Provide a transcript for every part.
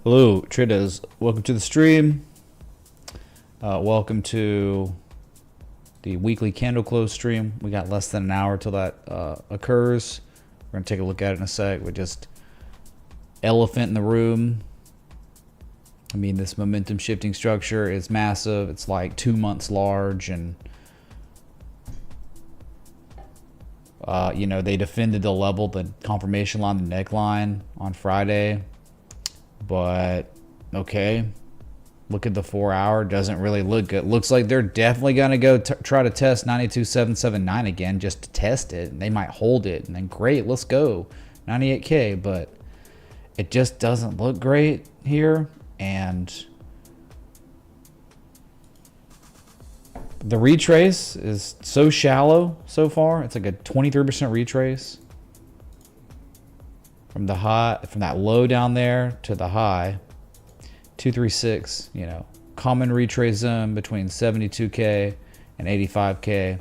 Hello, traders. Welcome to the stream. Welcome to the weekly candle close stream. We got less than an hour till that occurs. We're going to take a look at it in a sec. We're just elephant in the room. I mean, this momentum shifting structure is massive. It's like 2 months large, and you know, they defended the level, the confirmation line, the neckline on Friday. But okay, look at the 4 hour. Doesn't really look good. Looks like they're definitely going to go try to test 92,779 again just to test it. And they might hold it, and then great, let's go 98K. But it just doesn't look great here. And the retrace is so shallow so far. It's like a 23% retrace from the high, from that low down there to the high. 236, you know, common retrace zone between 72K and 85K.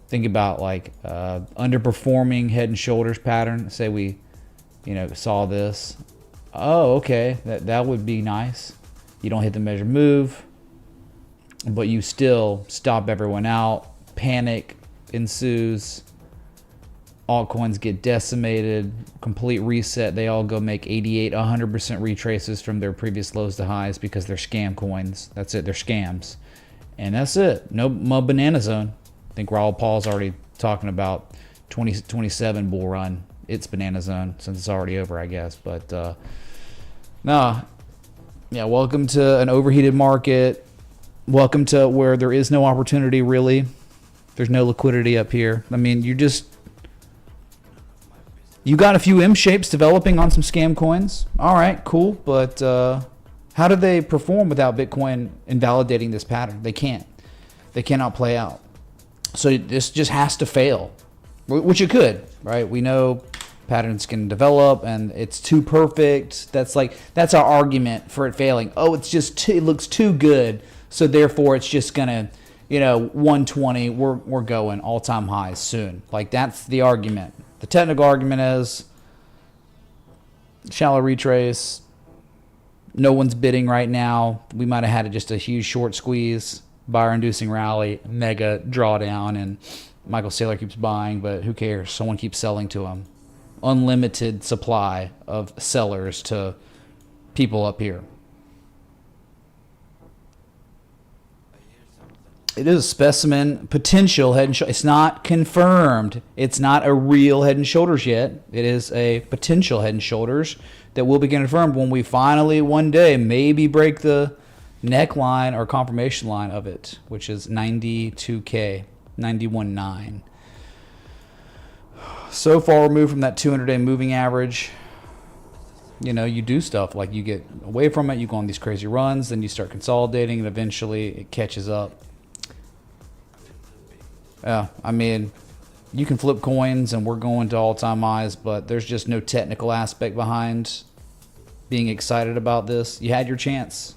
Think about like underperforming head and shoulders pattern. Say we, you know, saw this. Oh, okay, that would be nice. You don't hit the measure move, but you still stop everyone out. Panic ensues. Altcoins get decimated, complete reset. They all go make 88, 100% retraces from their previous lows to highs because they're scam coins. That's it, they're scams. And that's it. No banana zone. I think Raul Paul's already talking about 2027 bull run. It's banana zone since it's already over, I guess. But nah, yeah, welcome to an overheated market. Welcome to where there is no opportunity, really. There's no liquidity up here. I mean, you got a few M shapes developing on some scam coins. All right, cool. But how do they perform without Bitcoin invalidating this pattern? They can't. They cannot play out. So this just has to fail, which it could, right? We know patterns can develop and it's too perfect. That's our argument for it failing. Oh, it's just it looks too good. So therefore it's just gonna, you know, 120, we're going all-time highs soon. Like, that's the argument. The technical argument is shallow retrace. No one's bidding right now. We might have had just a huge short squeeze, buyer-inducing rally, mega drawdown, and Michael Saylor keeps buying, but who cares? Someone keeps selling to him. Unlimited supply of sellers to people up here. It is a specimen potential head and shoulders. It's not confirmed. It's not a real head and shoulders yet. It is a potential head and shoulders that will be confirmed when we finally one day maybe break the neckline or confirmation line of it, which is 92K, 91.9. So far removed from that 200-day moving average. You know, you do stuff like you get away from it, you go on these crazy runs, then you start consolidating, and eventually it catches up. Yeah, I mean, you can flip coins and we're going to all-time highs, but there's just no technical aspect behind being excited about this. You had your chance.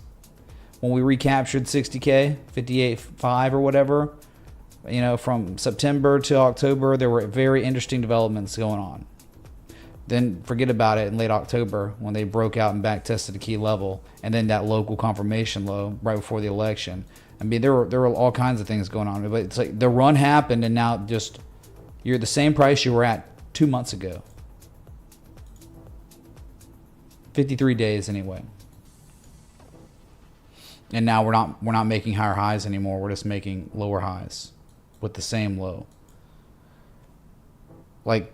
When we recaptured 60K, 58.5 or whatever, you know, from September to October, there were very interesting developments going on. Then forget about it in late October when they broke out and back tested a key level, and then that local confirmation low right before the election. I mean, there were all kinds of things going on, but it's like the run happened, and now just you're the same price you were at 2 months ago. 53 days anyway. And now we're not making higher highs anymore. We're just making lower highs with the same low. Like,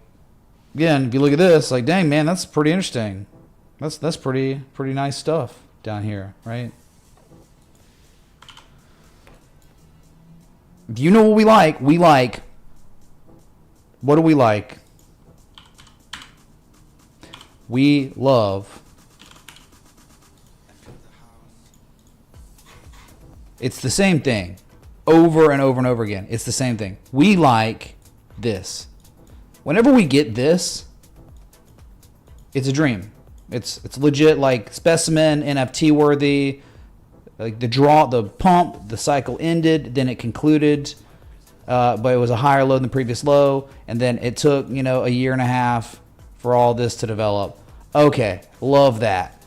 again, if you look at this, like, dang, man, that's pretty interesting. That's pretty nice stuff down here, right? Do you know what we like? We like, what do we like? We love, it's the same thing over and over and over again. It's the same thing. We like this. Whenever we get this, it's a dream. It's legit, like Specimen, NFT worthy. Like the draw, the pump, the cycle ended, then it concluded, but it was a higher low than the previous low, and then it took, you know, a year and a half for all this to develop. Okay, love that.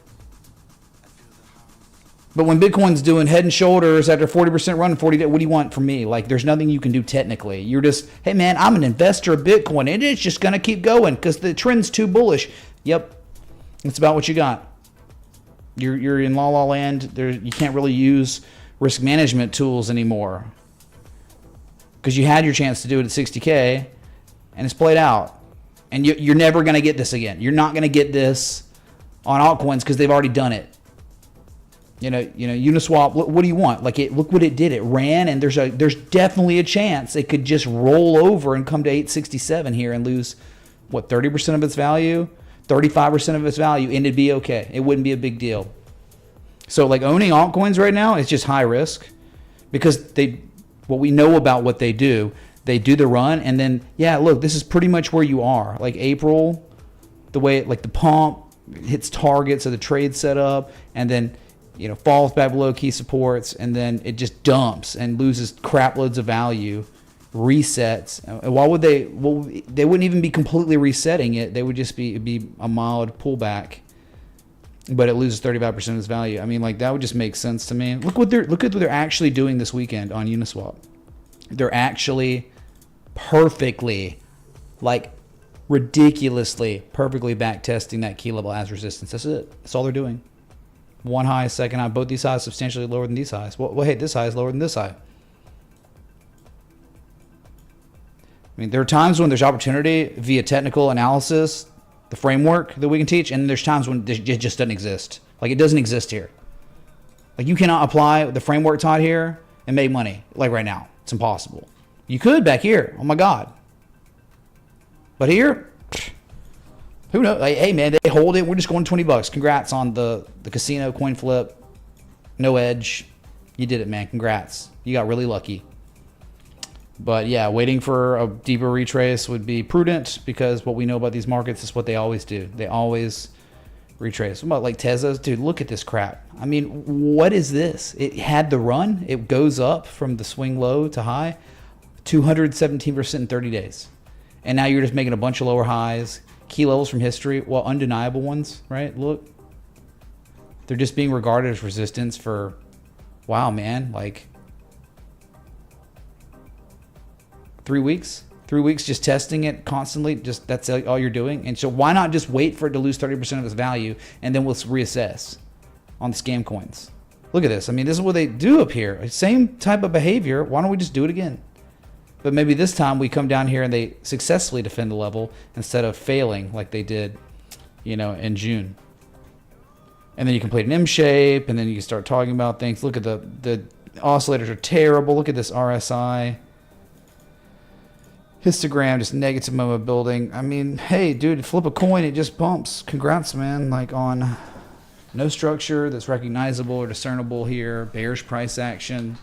But when Bitcoin's doing head and shoulders after 40% run in 40 days, what do you want from me? Like, there's nothing you can do technically. You're just, hey man, I'm an investor of Bitcoin and it's just gonna keep going because the trend's too bullish. Yep, that's about what you got. You're in la la land. There, you can't really use risk management tools anymore because you had your chance to do it at 60K and it's played out. And you're never gonna get this again. You're not gonna get this on altcoins because they've already done it. You know, Uniswap. What do you want? Like, look what it did. It ran, and there's definitely a chance it could just roll over and come to 867 here and lose what 30% of its value, 35% of its value, and it'd be okay. It wouldn't be a big deal. So, like, owning altcoins right now is just high risk because what we know about what they do the run, and then yeah, look, this is pretty much where you are. Like April, the way like the pump hits targets of the trade setup, and then falls back below key supports, and then it just dumps and loses crap loads of value, resets. And why would they? Well, they wouldn't even be completely resetting it. They would just be a mild pullback, but it loses 35% of its value. I mean, like, that would just make sense to me. Look at what they're actually doing this weekend on Uniswap. They're actually perfectly, like ridiculously, perfectly back testing that key level as resistance. That's it. That's all they're doing. One high, second high, both these highs substantially lower than these highs. Well, hey, this high is lower than this high. I mean, there are times when there's opportunity via technical analysis, the framework that we can teach, and there's times when it just doesn't exist. Like, it doesn't exist here. Like, you cannot apply the framework taught here and make money, like right now. It's impossible. You could back here. Oh, my God. But here, who knows? Like, hey, man, they hold it. We're just going $20. Congrats on the casino coin flip. No edge. You did it, man. Congrats. You got really lucky. But yeah, waiting for a deeper retrace would be prudent because what we know about these markets is what they always do. They always retrace. What about like Tesla's? Dude, look at this crap. I mean, what is this? It had the run. It goes up from the swing low to high, 217% in 30 days. And now you're just making a bunch of lower highs. Key levels from history, well, undeniable ones, right? Look, they're just being regarded as resistance for, wow, man, like 3 weeks just testing it constantly. Just that's all you're doing. And so why not just wait for it to lose 30% of its value, and then we'll reassess on the scam coins. Look at this. I mean, this is what they do up here. Same type of behavior. Why don't we just do it again? But maybe this time we come down here and they successfully defend the level instead of failing like they did, in June. And then you complete an M shape, and then you can start talking about things. Look at the oscillators are terrible. Look at this RSI. Histogram, just negative moment building. I mean, hey, dude, flip a coin, it just pumps. Congrats, man. Like, on no structure that's recognizable or discernible here. Bearish price action.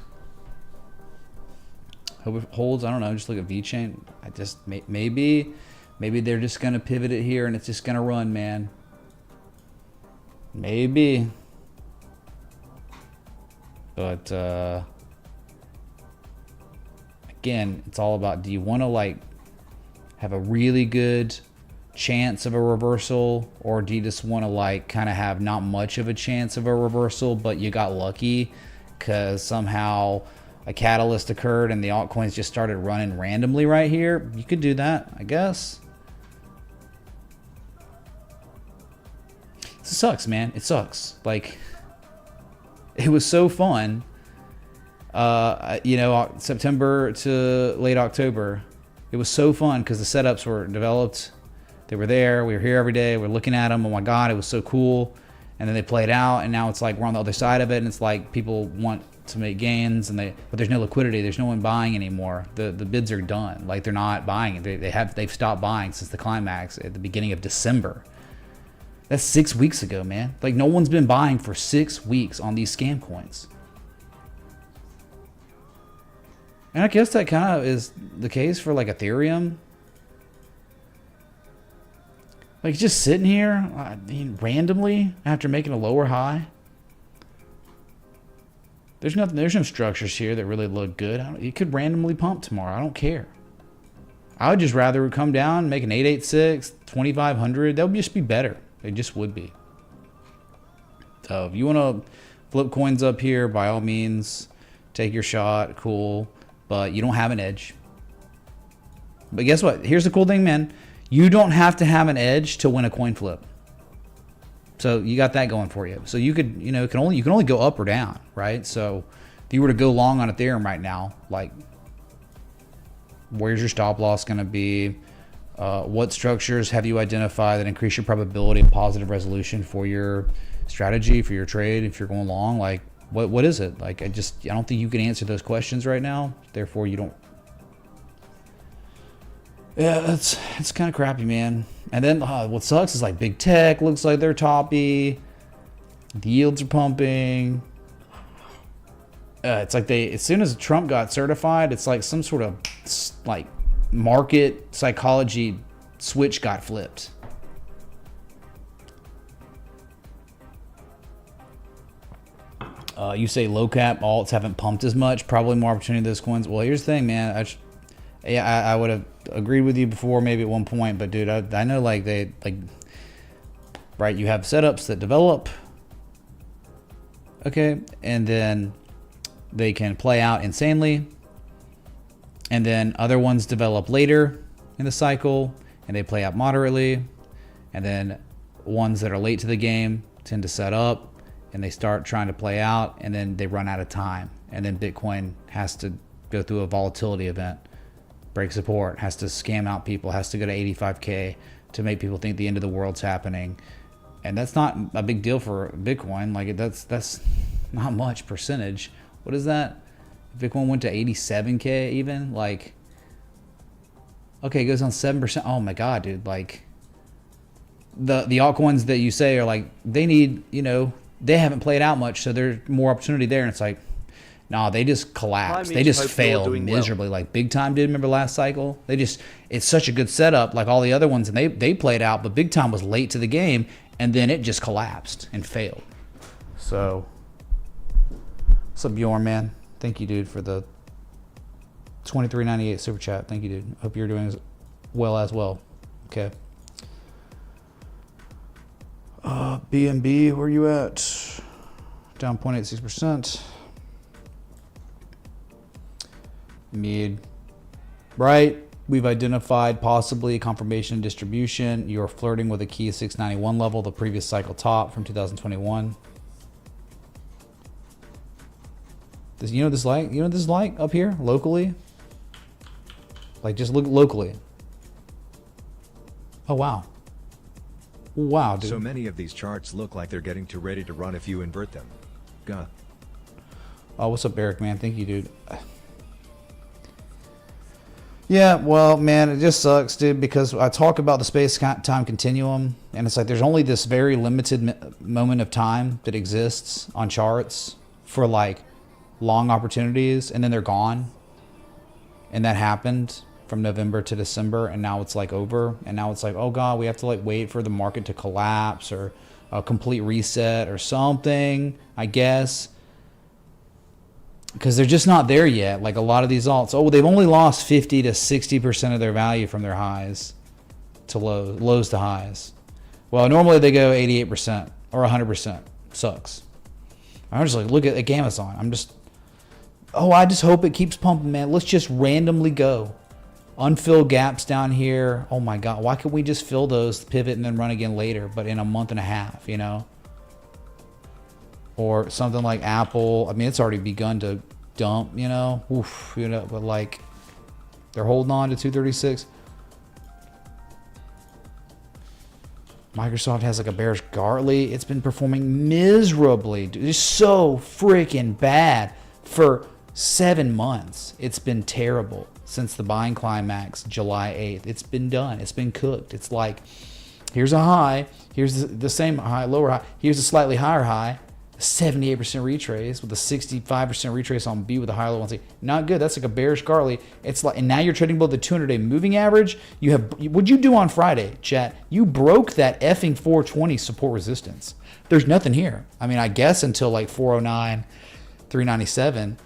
Hope it holds. I don't know. Just look at VeChain. I just maybe they're just gonna pivot it here and it's just gonna run, man. Maybe. But again, it's all about, do you want to like have a really good chance of a reversal, or do you just want to like kind of have not much of a chance of a reversal, but you got lucky because somehow a catalyst occurred and the altcoins just started running randomly right here? You could do that, I guess. It sucks, man. It sucks. Like, it was so fun. September to late October, it was so fun because the setups were developed. They were there. We were here every day. We're looking at them. Oh my God, it was so cool. And then they played out, and now it's like we're on the other side of it, and it's like people want to make gains, but there's no liquidity. There's no one buying anymore. The bids are done. Like, they're not buying it. They've stopped buying since the climax at the beginning of December. That's 6 weeks ago, man. Like, no one's been buying for 6 weeks on these scam coins. And I guess that kind of is the case for like Ethereum. Like, just sitting here, randomly after making a lower high. There's no structures here that really look good. It could randomly pump tomorrow. I don't care. I would just rather come down, make an 886, 2500. That would just be better. It just would be. So if you want to flip coins up here, by all means, take your shot. Cool. But you don't have an edge. But guess what? Here's the cool thing, man. You don't have to have an edge to win a coin flip. So you got that going for you. So you could, you know, you can only go up or down, right? So if you were to go long on Ethereum right now, like, where's your stop loss going to be? What structures have you identified that increase your probability of positive resolution for your strategy, for your trade? If you're going long, like, what is it? Like, I don't think you can answer those questions right now. Therefore, you don't. Yeah, it's kind of crappy, man. And then what sucks is like big tech looks like they're toppy. The yields are pumping. It's like as soon as Trump got certified, it's like some sort of like market psychology switch got flipped. You say low cap alts haven't pumped as much, probably more opportunity in those coins. Well, here's the thing, man. I would have agreed with you before, maybe at one point, but dude, I know like right, you have setups that develop, okay, and then they can play out insanely, and then other ones develop later in the cycle and they play out moderately, and then ones that are late to the game tend to set up and they start trying to play out, and then they run out of time, and then Bitcoin has to go through a volatility event, break support, has to scam out people, has to go to 85K to make people think the end of the world's happening. And that's not a big deal for Bitcoin. Like, that's not much percentage. What is that? Bitcoin went to 87K even? Like, okay, it goes on 7%. Oh my God, dude. Like, the altcoins that you say are like, they need, you know, they haven't played out much, so there's more opportunity there. And it's like, no, they just collapsed. They just failed miserably, like big time did. Remember last cycle? It's such a good setup, like all the other ones, and they played out, but big time was late to the game, and then it just collapsed and failed. So, what's up, Bjorn, man? Thank you, dude, for the $23.98 super chat. Thank you, dude. Hope you're doing as well. Okay. BNB, where you at? Down 0.86%. Mid. Right. We've identified possibly confirmation distribution. You're flirting with a key 691 level, the previous cycle top from 2021. You know this is like up here locally? Like, just look locally. Oh, wow. Wow, dude. So many of these charts look like they're getting too ready to run if you invert them. Gah. Oh, what's up, Eric, man? Thank you, dude. Yeah, well, man, it just sucks, dude, because I talk about the space-time continuum, and it's like there's only this very limited moment of time that exists on charts for, like, long opportunities, and then they're gone. And that happened from November to December, and now it's like over, and now it's like, oh God, we have to like wait for the market to collapse or a complete reset or something, I guess, because they're just not there yet. Like a lot of these alts, they've only lost 50 to 60% of their value from their highs to lows to highs. Well, normally they go 88% or 100%. Sucks. I'm just like, look at Amazon. I just hope it keeps pumping, man. Let's just randomly go. Unfill gaps down here. Oh my God, why can't we just fill those, pivot, and then run again later, but in a month and a half, you know? Or something like Apple. I mean, it's already begun to dump, you know? Oof, you know, but like, they're holding on to 236. Microsoft has like a bearish Gartley. It's been performing miserably. Dude, it's so freaking bad. For 7 months, it's been terrible. Since the buying climax, July 8th. It's been done. It's been cooked. It's like, here's a high. Here's the same high, lower high. Here's a slightly higher high. 78% retrace with a 65% retrace on B with a high low 1C. Not good. That's like a bearish Gartley. It's like, and now you're trading below the 200-day moving average. What'd you do on Friday, chat? You broke that effing 420 support resistance. There's nothing here. I mean, I guess until like 409, 397.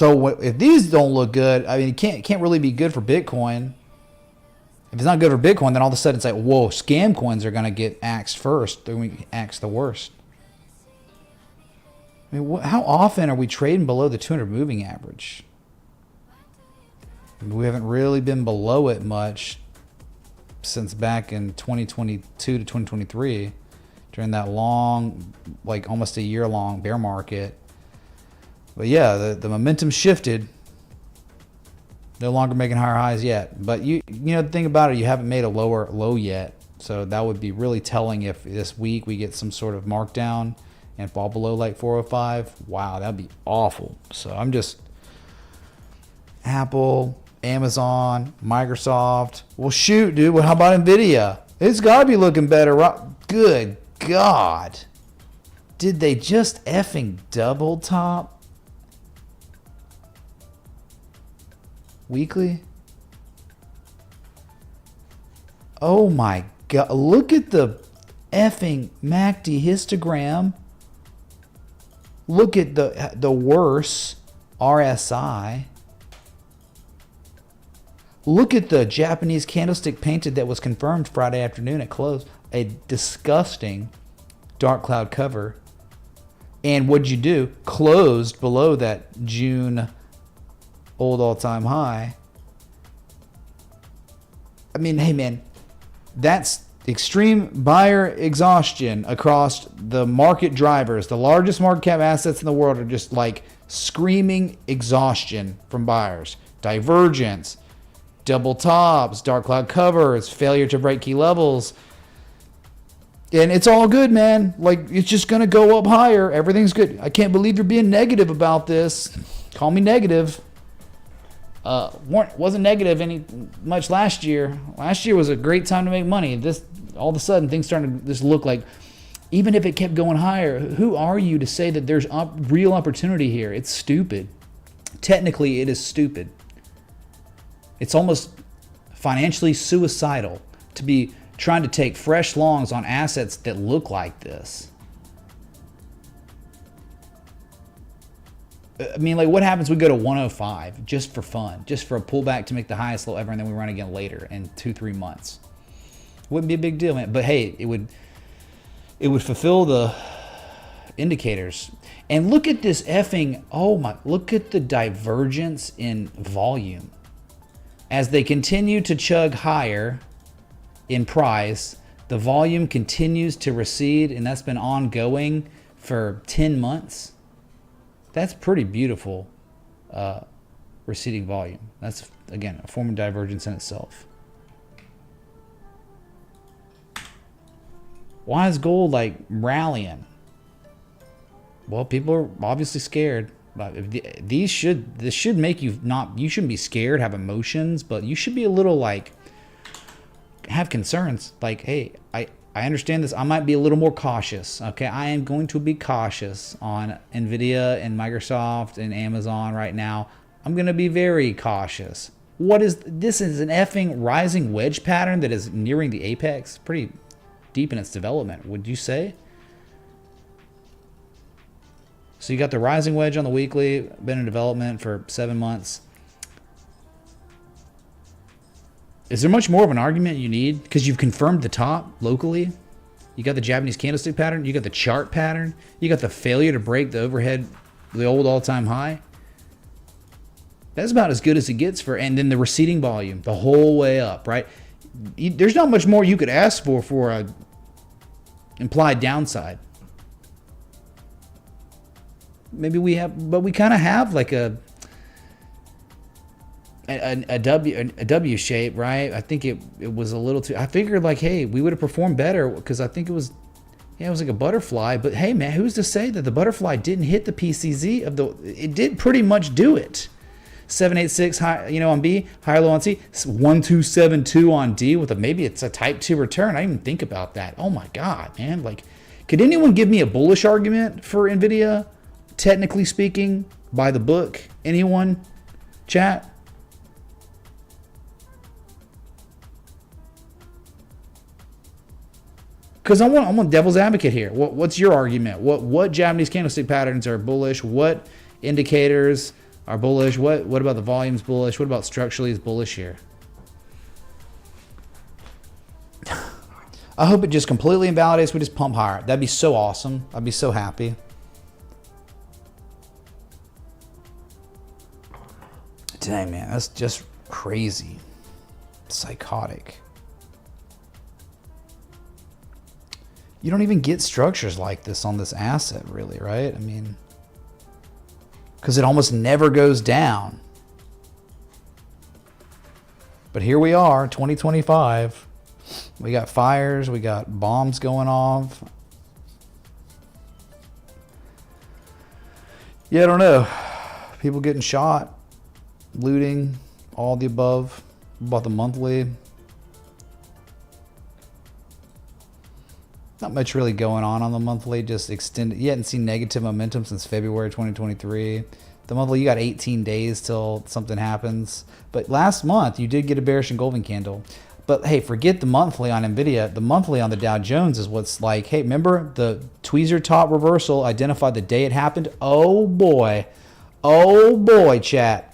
So if these don't look good, I mean, it can't really be good for Bitcoin. If it's not good for Bitcoin, then all of a sudden it's like, whoa, scam coins are going to get axed first. They're going to get axed the worst. I mean, how often are we trading below the 200 moving average? I mean, we haven't really been below it much since back in 2022 to 2023 during that long, like almost a year-long bear market. But yeah, the momentum shifted. No longer making higher highs yet. But you know, the thing about it, you haven't made a lower low yet. So that would be really telling if this week we get some sort of markdown and fall below like 405. Wow, that'd be awful. So I'm just Apple, Amazon, Microsoft. Well, shoot, dude. Well, how about Nvidia? It's got to be looking better. Good God. Did they just effing double top? Weekly? Oh my God. Look at the effing MACD histogram. Look at the worse RSI. Look at the Japanese candlestick painted that was confirmed Friday afternoon at close. A disgusting dark cloud cover. And what'd you do? Closed below that June old all-time high. I mean, hey man, that's extreme buyer exhaustion across the market drivers. The largest market cap assets in the world are just like screaming exhaustion from buyers. Divergence, double tops, dark cloud covers, failure to break key levels. And it's all good, man. Like, it's just going to go up higher. Everything's good. I can't believe you're being negative about this. Call me negative. Wasn't negative any much last year. Last year was a great time to make money. This all of a sudden things started to just look like, even if it kept going higher, who are you to say that there's real opportunity here? It's stupid. Technically, it is stupid. It's almost financially suicidal to be trying to take fresh longs on assets that look like this. I mean, like, what happens? We go to 105 just for fun, just for a pullback to make the highest low ever, and then we run again later in 2-3 months. Wouldn't be a big deal, man. But hey, it would fulfill the indicators. And look at this effing, look at the divergence in volume. As they continue to chug higher in price, the volume continues to recede, and that's been ongoing for 10 months. That's pretty beautiful receding volume. That's, again, a form of divergence in itself. Why is gold like rallying? Well, people are obviously scared. But this should make you you shouldn't be scared, have emotions, but you should be a little like, have concerns. Like, hey, I understand this. I might be a little more cautious. Okay, I am going to be cautious on Nvidia and Microsoft and Amazon right now. I'm going to be very cautious. This is an effing rising wedge pattern that is nearing the apex, pretty deep in its development, would you say? So you got the rising wedge on the weekly, been in development for 7 months. Is there much more of an argument you need? Because you've confirmed the top locally. You got the Japanese candlestick pattern. You got the chart pattern. You got the failure to break the overhead, the old all-time high. That's about as good as it gets for, and then the receding volume the whole way up, right? There's not much more you could ask for a implied downside. Maybe we have, but we kind of have like a W shape, right? I think it was a little too. I figured like, hey, we would have performed better because I think it was like a butterfly. But hey, man, who's to say that the butterfly didn't hit the PCZ of the? It did pretty much do it. 786 high, on B, higher low on C, 1272 on D with maybe it's a type 2 return. I didn't even think about that. Oh my God, man! Like, could anyone give me a bullish argument for Nvidia? Technically speaking, by the book, anyone? Chat. Because I want devil's advocate here. What's your argument? What Japanese candlestick patterns are bullish? What indicators are bullish. What about the volumes bullish? What about structurally is bullish here? I hope it just completely invalidates. We just pump higher. That'd be so awesome. I'd be so happy. Dang, man, that's just crazy. Psychotic. You don't even get structures like this on this asset, really, right? I mean, because it almost never goes down. But here we are, 2025. We got fires, we got bombs going off. Yeah, I don't know. People getting shot, looting, all the above. About the monthly. Not much really going on the monthly. Just extended. You hadn't seen negative momentum since February 2023. The monthly, you got 18 days till something happens. But last month, you did get a bearish engulfing candle. But hey, forget the monthly on NVIDIA. The monthly on the Dow Jones is what's like, hey, remember the tweezer top reversal identified the day it happened? Oh boy. Oh boy, chat.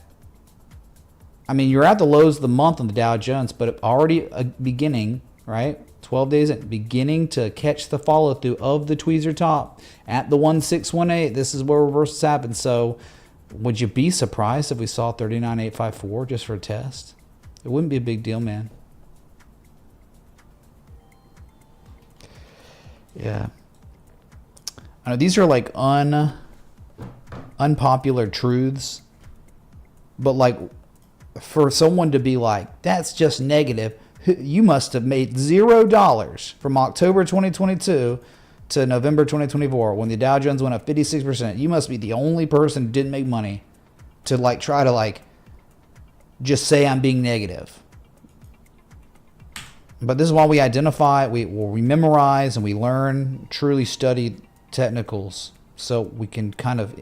I mean, you're at the lows of the month on the Dow Jones, but already beginning, right? 12 days in, beginning to catch the follow through of the tweezer top at the 1618. This is where reversals happen. So would you be surprised if we saw 39,854 just for a test? It wouldn't be a big deal, man. Yeah. I know these are like unpopular truths, but like for someone to be like, that's just negative, you must have made $0 from October 2022 to November 2024 when the Dow Jones went up 56%. You must be the only person who didn't make money to like try to like just say I'm being negative. But this is why we identify, we memorize and we learn, truly study technicals so we can kind of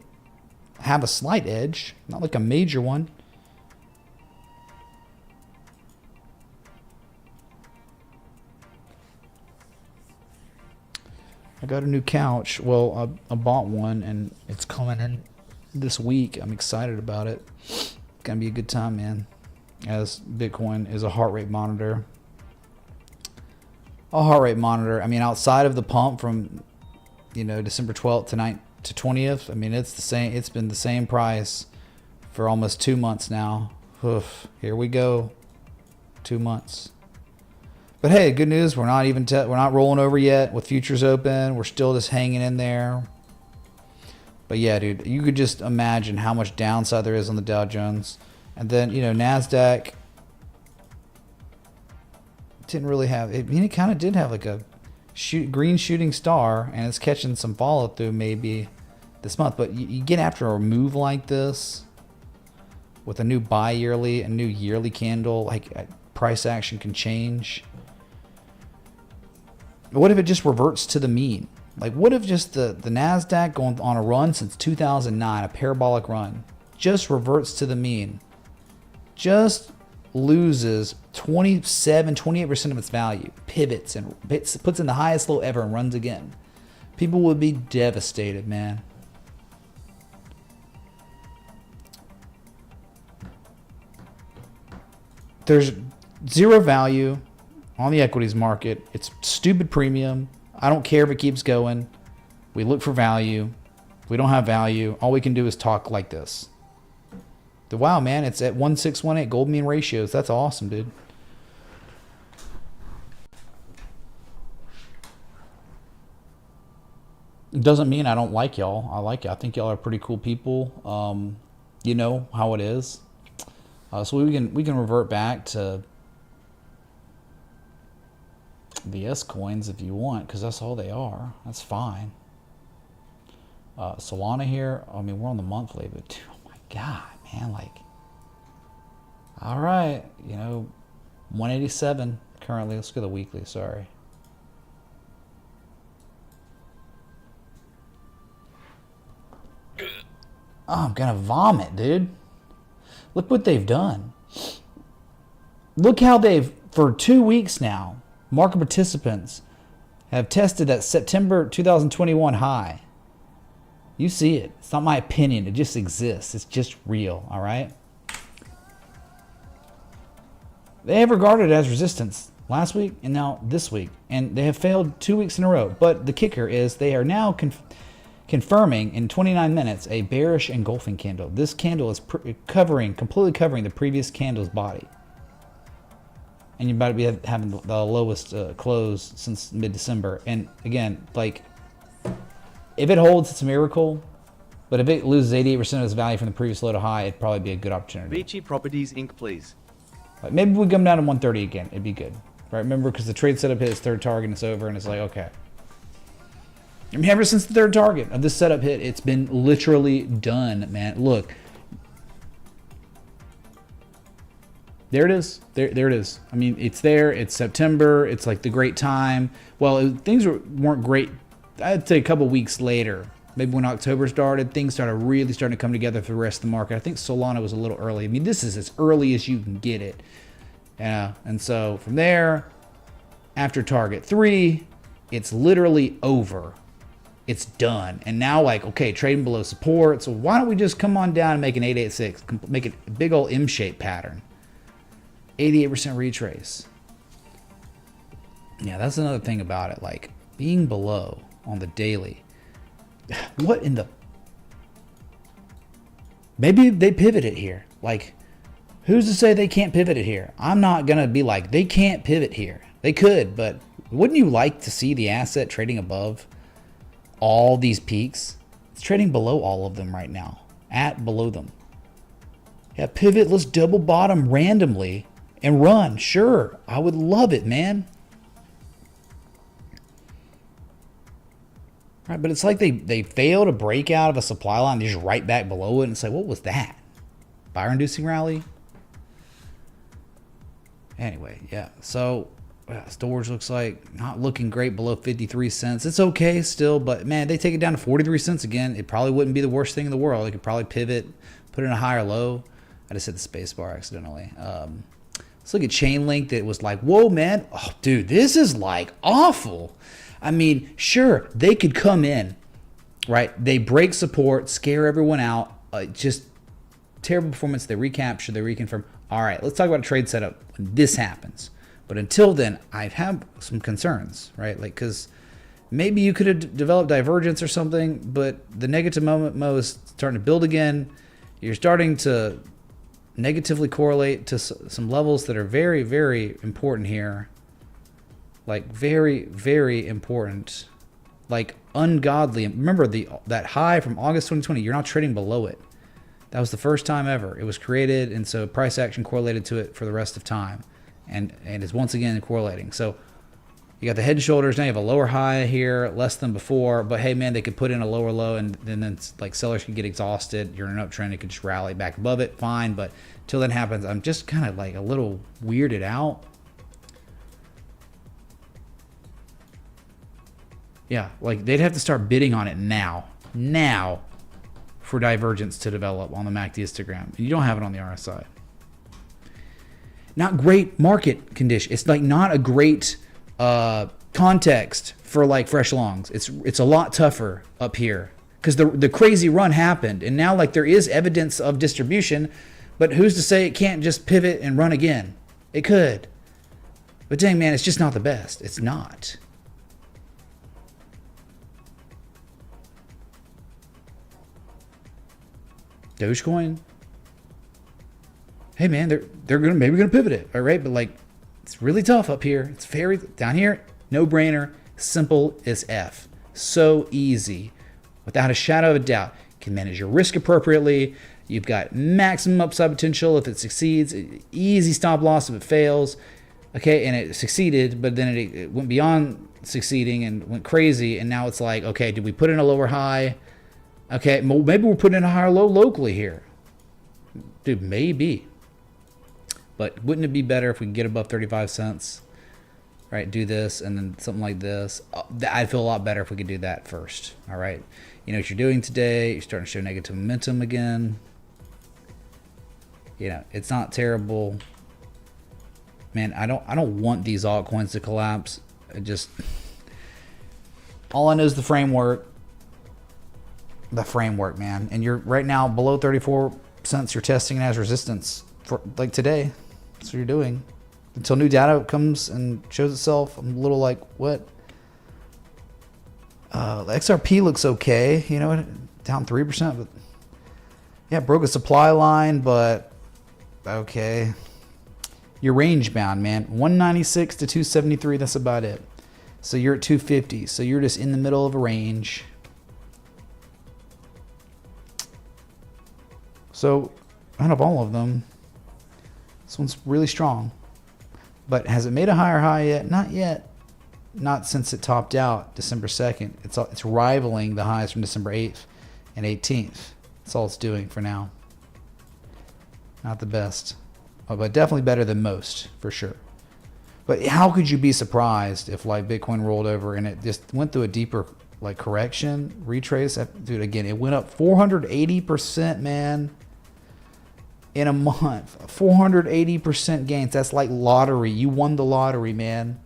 have a slight edge, not like a major one. I got a new couch. Well, I bought one and it's coming in this week. I'm excited about it. It's gonna be a good time, man. As Bitcoin is a heart rate monitor. A heart rate monitor. I mean, outside of the pump from, December 12th to 20th. I mean, it's the same. It's been the same price for almost 2 months now. Oof, here we go. 2 months. But hey, good news. We're not even we're not rolling over yet with futures open. We're still just hanging in there. But yeah, dude, you could just imagine how much downside there is on the Dow Jones. And then, NASDAQ didn't really have, I mean, it kind of did have like a green shooting star, and it's catching some follow through maybe this month. But you get after a move like this with a new bi-yearly, a new yearly candle, like price action can change. What if it just reverts to the mean? Like, what if just the NASDAQ going on a run since 2009, a parabolic run, just reverts to the mean? Just loses 28% of its value, pivots, and puts in the highest low ever and runs again. People would be devastated, man. There's zero value on the equities market. It's stupid premium. I don't care if it keeps going. We look for value. If we don't have value, all we can do is talk like this. Wow, man, it's at 1618 gold mean ratios. That's awesome, dude. It doesn't mean I don't like y'all. I like you. I think y'all are pretty cool people. You know how it is. So we can revert back to the S coins if you want, because that's all they are. That's fine. Solana here. I mean, we're on the monthly, but oh my god, man, like, all right, 187 currently. Let's go to the weekly. Sorry. Oh, I'm gonna vomit, dude. Look what they've done. Look how they've, for 2 weeks now, market participants have tested that September 2021 high. You see it. It's not my opinion. It just exists. It's just real. All right. They have regarded it as resistance last week and now this week, and they have failed 2 weeks in a row. But the kicker is they are now confirming in 29 minutes a bearish engulfing candle. This candle is completely covering the previous candle's body. And you're about to be having the lowest close since mid-December. And again, like, if it holds, it's a miracle. But if it loses 88% of its value from the previous low to high, it'd probably be a good opportunity. VICI Properties Inc., please. Like, maybe we come down to 130 again. It'd be good. Right? Remember, because the trade setup hit its third target and it's over, and it's like, okay. I mean, ever since the third target of this setup hit, it's been literally done, man. Look. There it is. There it is. I mean, it's there. It's September. It's like the great time. Well, things weren't great. I'd say a couple weeks later, maybe when October started, things started really starting to come together for the rest of the market. I think Solana was a little early. I mean, this is as early as you can get it. And so from there, after target 3, it's literally over. It's done. And now, like, okay, trading below support. So why don't we just come on down and make an 886, make it a big old M-shaped pattern. 88% retrace. Yeah, that's another thing about it. Like, being below on the daily. What in the... Maybe they pivot it here. Like, who's to say they can't pivot it here? I'm not going to be like, they can't pivot here. They could, but wouldn't you like to see the asset trading above all these peaks? It's trading below all of them right now. At below them. Yeah, pivot. Let's double bottom randomly and run. Sure, I would love it, man. Right, but it's like they fail to break out of a supply line. They're just right back below it and say, what was that? Buyer-inducing rally? Anyway, yeah. So, storage looks like not looking great below 53 cents. It's okay still, but man, they take it down to 43 cents again. It probably wouldn't be the worst thing in the world. They could probably pivot, put in a higher low. I just hit the space bar accidentally. Let's look at Chainlink that was like, whoa, man. Oh, dude, this is like awful. I mean, sure, they could come in, right? They break support, scare everyone out. Just terrible performance. They recapture, they reconfirm. All right, let's talk about a trade setup when this happens. But until then, I have some concerns, right? Like, because maybe you could have developed divergence or something, but the negative moment is starting to build again. You're starting to negatively correlate to some levels that are very, very important here. Like, very, very important. Like, ungodly. Remember that high from August 2020, you're not trading below it. That was the first time ever. It was created, and so price action correlated to it for the rest of time. And is once again correlating. So you got the head and shoulders. Now you have a lower high here, less than before. But hey, man, they could put in a lower low, and then it's like sellers could get exhausted. You're in an uptrend. It could just rally back above it. Fine. But till that happens, I'm just kind of like a little weirded out. Yeah, like they'd have to start bidding on it now for divergence to develop on the MACD histogram. You don't have it on the RSI. Not great market condition. It's like not a great context for like fresh longs. It's a lot tougher up here because the crazy run happened, and now like there is evidence of distribution, but who's to say it can't just pivot and run again? It could, but dang, man, it's just not the best. It's not. Dogecoin. Hey man, they're maybe gonna pivot it, all right? But like, it's really tough up here. It's very down here, no brainer, simple as F, so easy, without a shadow of a doubt. You can manage your risk appropriately. You've got maximum upside potential if it succeeds. Easy stop loss if it fails. Okay, and it succeeded, but then it went beyond succeeding and went crazy. And now it's like, okay, did we put in a lower high? Okay, maybe we're putting in a higher low locally here. Dude, maybe. But wouldn't it be better if we could get above 35 cents? Right, do this and then something like this. I'd feel a lot better if we could do that first. All right. You know what you're doing today. You're starting to show negative momentum again. You know, it's not terrible. Man, I don't want these altcoins to collapse. All I know is the framework. the framework, man. And you're right now below 34 cents. You're testing it as resistance for like today. That's what you're doing until new data comes and shows itself. I'm a little like, what? The XRP looks okay, you know, down 3%, but yeah, broke a supply line, but okay. You're range bound, man. 196 to 273, that's about it. So you're at 250, so you're just in the middle of a range. So out of all of them, this one's really strong. But has it made a higher high yet? Not yet. Not since it topped out December 2nd. It's rivaling the highs from December 8th and 18th. That's all it's doing for now. Not the best. Oh, but definitely better than most, for sure. But how could you be surprised if like Bitcoin rolled over and it just went through a deeper like correction, retrace? Dude, again, it went up 480%, man. In a month. 480% gains. That's like lottery. You won the lottery, man.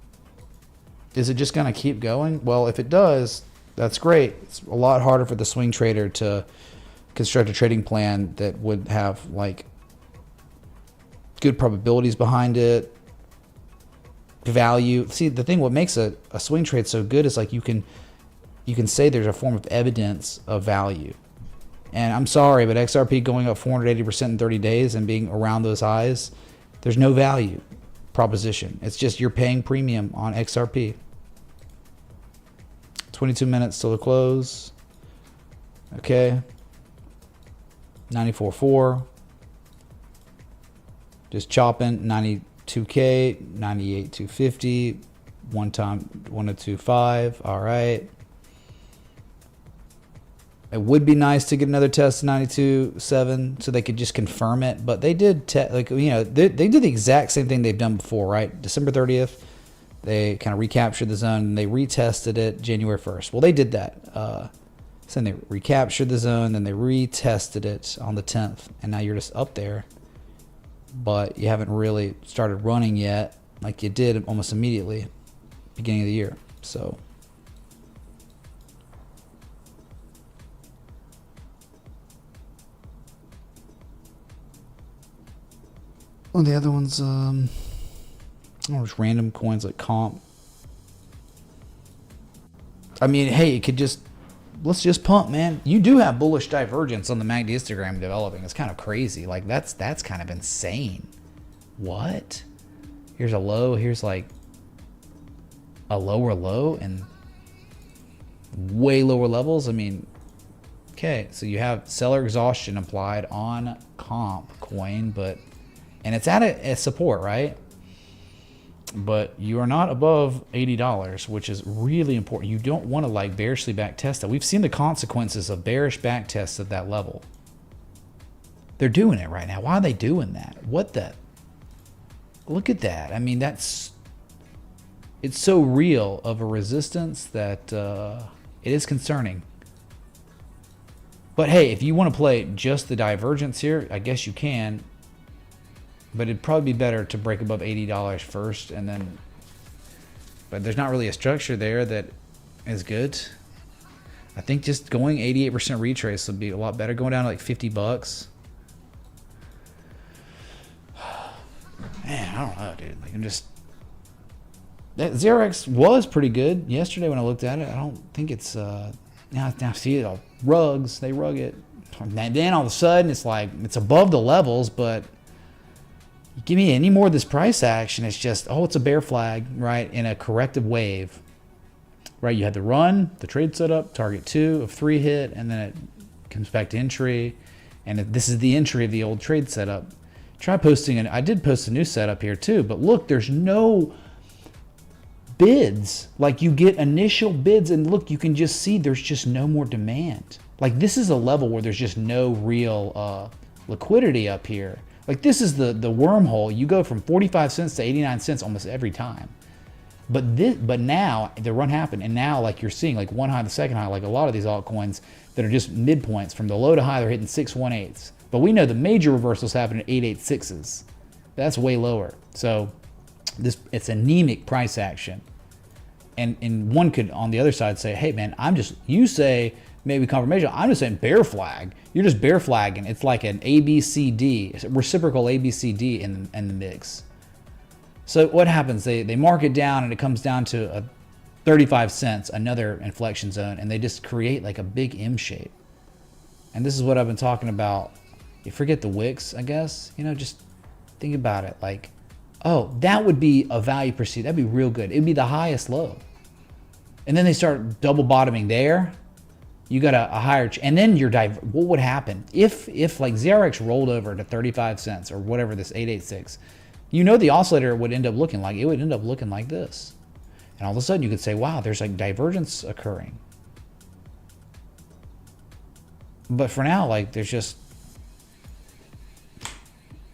Is it just going to keep going? Well, if it does, that's great. It's a lot harder for the swing trader to construct a trading plan that would have like good probabilities behind it, value. See, the thing what makes a swing trade so good is like you can say there's a form of evidence of value. And I'm sorry, but XRP going up 480% in 30 days and being around those highs, there's no value proposition. It's just you're paying premium on XRP. 22 minutes till the close. Okay. 94.4. Just chopping. 92K, 98,250. One time 102.5. All right. It would be nice to get another test 92.7 so they could just confirm it, but they did they did the exact same thing they've done before, right? December 30th, they kind of recaptured the zone and they retested it January 1st. Well, they did that. So then they recaptured the zone, then they retested it on the 10th, and now you're just up there, but you haven't really started running yet like you did almost immediately beginning of the year. So well, the other ones, just random coins like comp. I mean, hey, it could just, let's just pump, man. You do have bullish divergence on the MACD histogram developing. It's kind of crazy. Like that's kind of insane. What? Here's a low. Here's like a lower low and way lower levels. I mean, okay, so you have seller exhaustion applied on comp coin, and it's at a support, right? But you are not above $80, which is really important. You don't want to like bearishly back test that. We've seen the consequences of bearish back tests at that level. They're doing it right now. Why are they doing that? What the? Look at that. I mean, it's so real of a resistance that it is concerning. But hey, if you want to play just the divergence here, I guess you can. But it'd probably be better to break above $80 first and then, but there's not really a structure there that is good. I think just going 88% retrace would be a lot better. Going down to like $50. Man, I don't know, dude. Like that ZRX was pretty good yesterday when I looked at it. I don't think it's now see it all rugs. They rug it. And then all of a sudden it's like it's above the levels, but give me any more of this price action, it's just, oh, it's a bear flag, right, in a corrective wave. Right, you had the run, the trade setup, target 2 of 3 hit, and then it comes back to entry. And this is the entry of the old trade setup. Try posting, I did post a new setup here too, but look, there's no bids. Like you get initial bids, and look, you can just see there's just no more demand. Like this is a level where there's just no real liquidity up here. Like this is the wormhole. You go from 45 cents to 89 cents almost every time. But now the run happened, and now like you're seeing like one high, the second high, like a lot of these altcoins that are just midpoints from the low to high, they're hitting 618s. But we know the major reversals happen at 886s. That's way lower. So it's anemic price action. and one could on the other side say, hey man, you say maybe confirmation, I'm just saying bear flag. You're just bear flagging. It's like an ABCD, reciprocal ABCD in the mix. So what happens? They mark it down and it comes down to a 35 cents, another inflection zone, and they just create like a big M shape. And this is what I've been talking about. You forget the wicks, I guess. Just think about it. Like, oh, that would be a value perceived. That'd be real good. It'd be the highest low. And then they start double bottoming there. You got a higher, and then what would happen if like ZRX rolled over to 35 cents or whatever, this 886, the oscillator would end up looking like, it would end up looking like this. And all of a sudden you could say, wow, there's like divergence occurring. But for now, like, there's just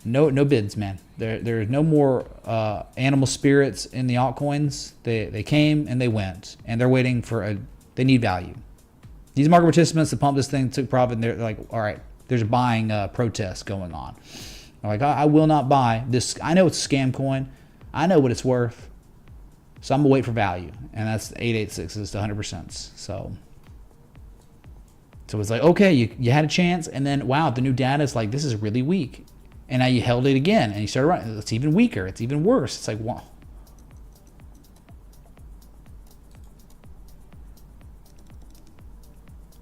no bids, man. There's no more animal spirits in the altcoins. They came and they went, and they're waiting for they need value. These market participants that pumped this thing took profit, and they're like, all right, there's a buying protest going on. They're like, I will not buy this. I know it's a scam coin. I know what it's worth. So I'm gonna wait for value. And that's 886 is to 100%. So it's like, okay, you had a chance, and then wow, the new data is like, this is really weak. And now you held it again, and you started running. It's even weaker. It's even worse. It's like, wow.